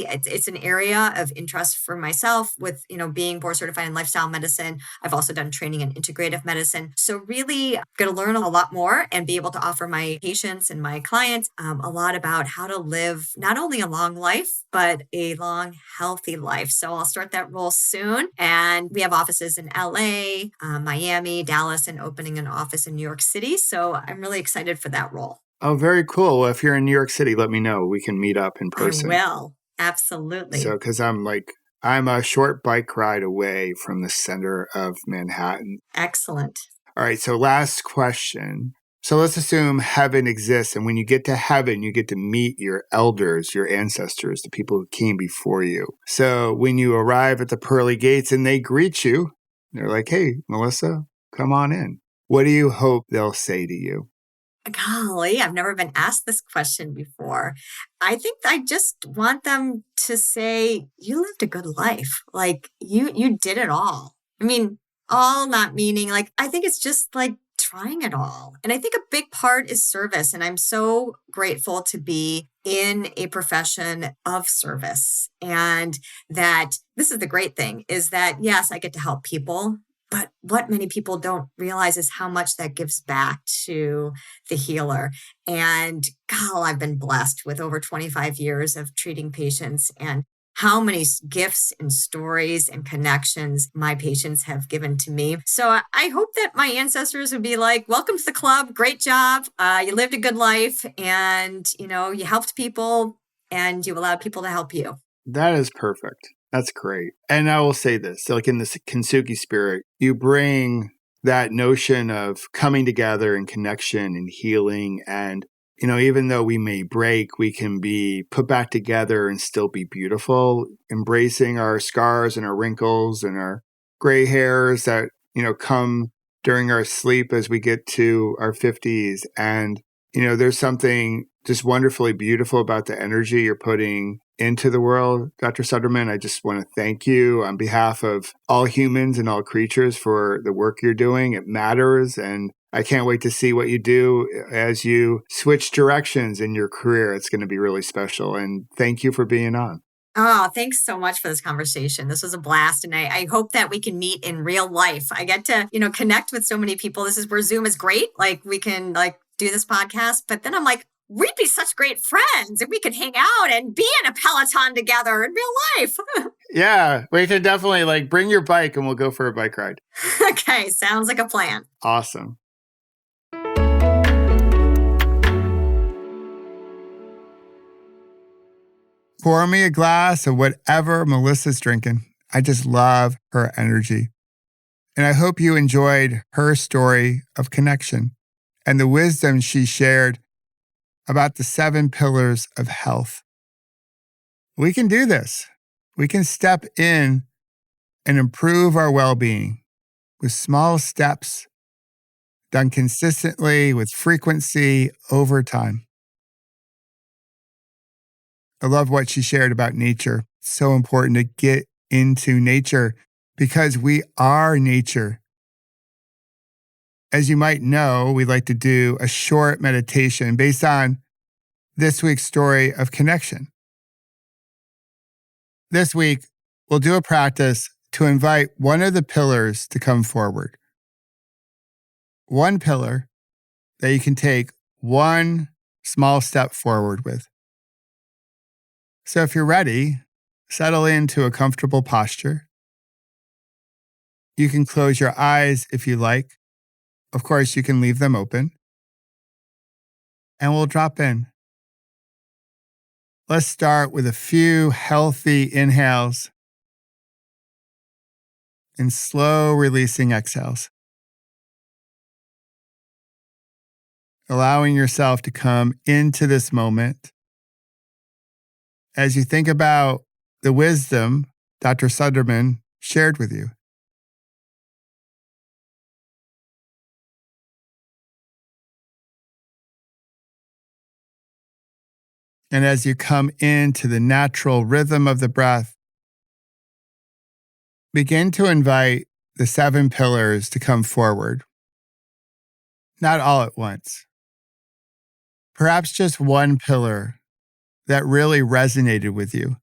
it's an area of interest for myself with, being board certified in lifestyle medicine. I've also done training in integrative medicine. So really going to learn a lot more and be able to offer my patients and my clients a lot about how to live not only a long life, but a long, healthy life. So I'll start that role soon. And we have offices in LA, Miami, Dallas, and opening an office in New York City. So I'm really excited for that role. Oh, very cool. Well, if you're in New York City, let me know. We can meet up in person. I will. Absolutely. So, because I'm a short bike ride away from the center of Manhattan. Excellent. All right. So last question. So let's assume heaven exists. And when you get to heaven, you get to meet your elders, your ancestors, the people who came before you. So when you arrive at the pearly gates and they greet you, they're like, hey, Melissa, come on in. What do you hope they'll say to you? Golly, I've never been asked this question before. I think I just want them to say, you lived a good life. Like you did it all. I mean, all not meaning I think it's just trying it all. And I think a big part is service. And I'm so grateful to be in a profession of service. And that this is the great thing is that, yes, I get to help people. But what many people don't realize is how much that gives back to the healer. And I've been blessed with over 25 years of treating patients and how many gifts and stories and connections my patients have given to me. So I hope that my ancestors would be like, welcome to the club. Great job. You lived a good life and, you helped people and you allowed people to help you. That is perfect. That's great. And I will say this, in the Kintsugi spirit, you bring that notion of coming together and connection and healing. And, even though we may break, we can be put back together and still be beautiful, embracing our scars and our wrinkles and our gray hairs that, come during our sleep as we get to our 50s. And, there's something just wonderfully beautiful about the energy you're putting into the world. Dr. Sundermann, I just want to thank you on behalf of all humans and all creatures for the work you're doing. It matters. And I can't wait to see what you do as you switch directions in your career. It's going to be really special. And thank you for being on. Oh, thanks so much for this conversation. This was a blast. And I hope that we can meet in real life. I get to, connect with so many people. This is where Zoom is great. We can do this podcast, but then I'm like, we'd be such great friends if we could hang out and be in a Peloton together in real life. Yeah, we can definitely bring your bike and we'll go for a bike ride. Okay, sounds like a plan. Awesome. Pour me a glass of whatever Melissa's drinking. I just love her energy. And I hope you enjoyed her story of connection and the wisdom she shared about the 7 pillars of health. We can do this. We can step in and improve our well-being with small steps done consistently with frequency over time. I love what she shared about nature. It's so important to get into nature because we are nature. As you might know, we like to do a short meditation based on this week's story of connection. This week, we'll do a practice to invite one of the pillars to come forward. One pillar that you can take one small step forward with. So if you're ready, settle into a comfortable posture. You can close your eyes if you like. Of course, you can leave them open. And we'll drop in. Let's start with a few healthy inhales and slow releasing exhales. Allowing yourself to come into this moment as you think about the wisdom Dr. Sundermann shared with you. And as you come into the natural rhythm of the breath, begin to invite the 7 pillars to come forward. Not all at once. Perhaps just one pillar that really resonated with you.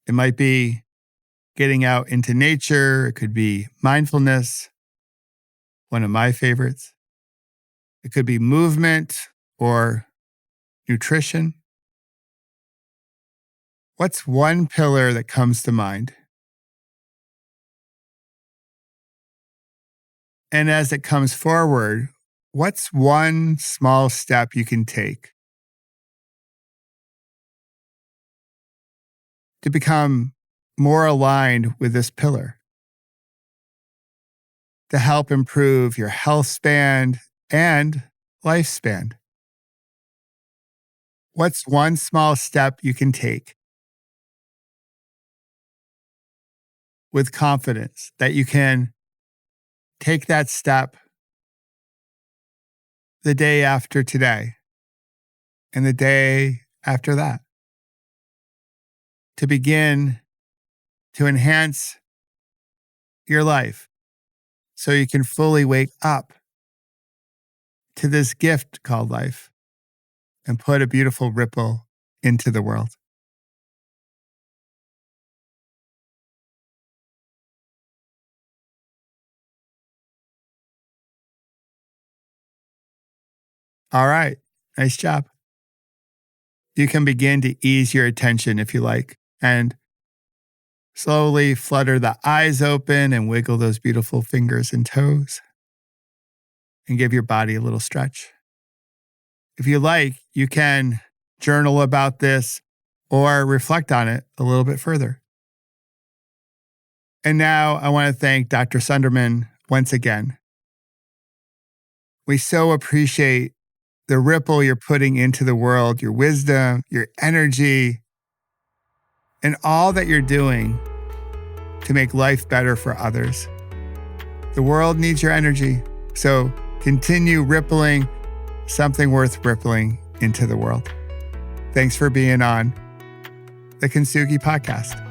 It might be getting out into nature. It could be mindfulness, one of my favorites. It could be movement or nutrition. What's one pillar that comes to mind? And as it comes forward, what's one small step you can take to become more aligned with this pillar, to help improve your health span and lifespan? What's one small step you can take with confidence that you can take that step the day after today and the day after that to begin to enhance your life so you can fully wake up to this gift called life and put a beautiful ripple into the world. All right, nice job. You can begin to ease your attention if you like, and slowly flutter the eyes open and wiggle those beautiful fingers and toes, and give your body a little stretch. If you like, you can journal about this or reflect on it a little bit further. And now I want to thank Dr. Sundermann once again. We so appreciate the ripple you're putting into the world, your wisdom, your energy, and all that you're doing to make life better for others. The world needs your energy, so continue rippling something worth rippling into the world. Thanks for being on the Kintsugi Podcast.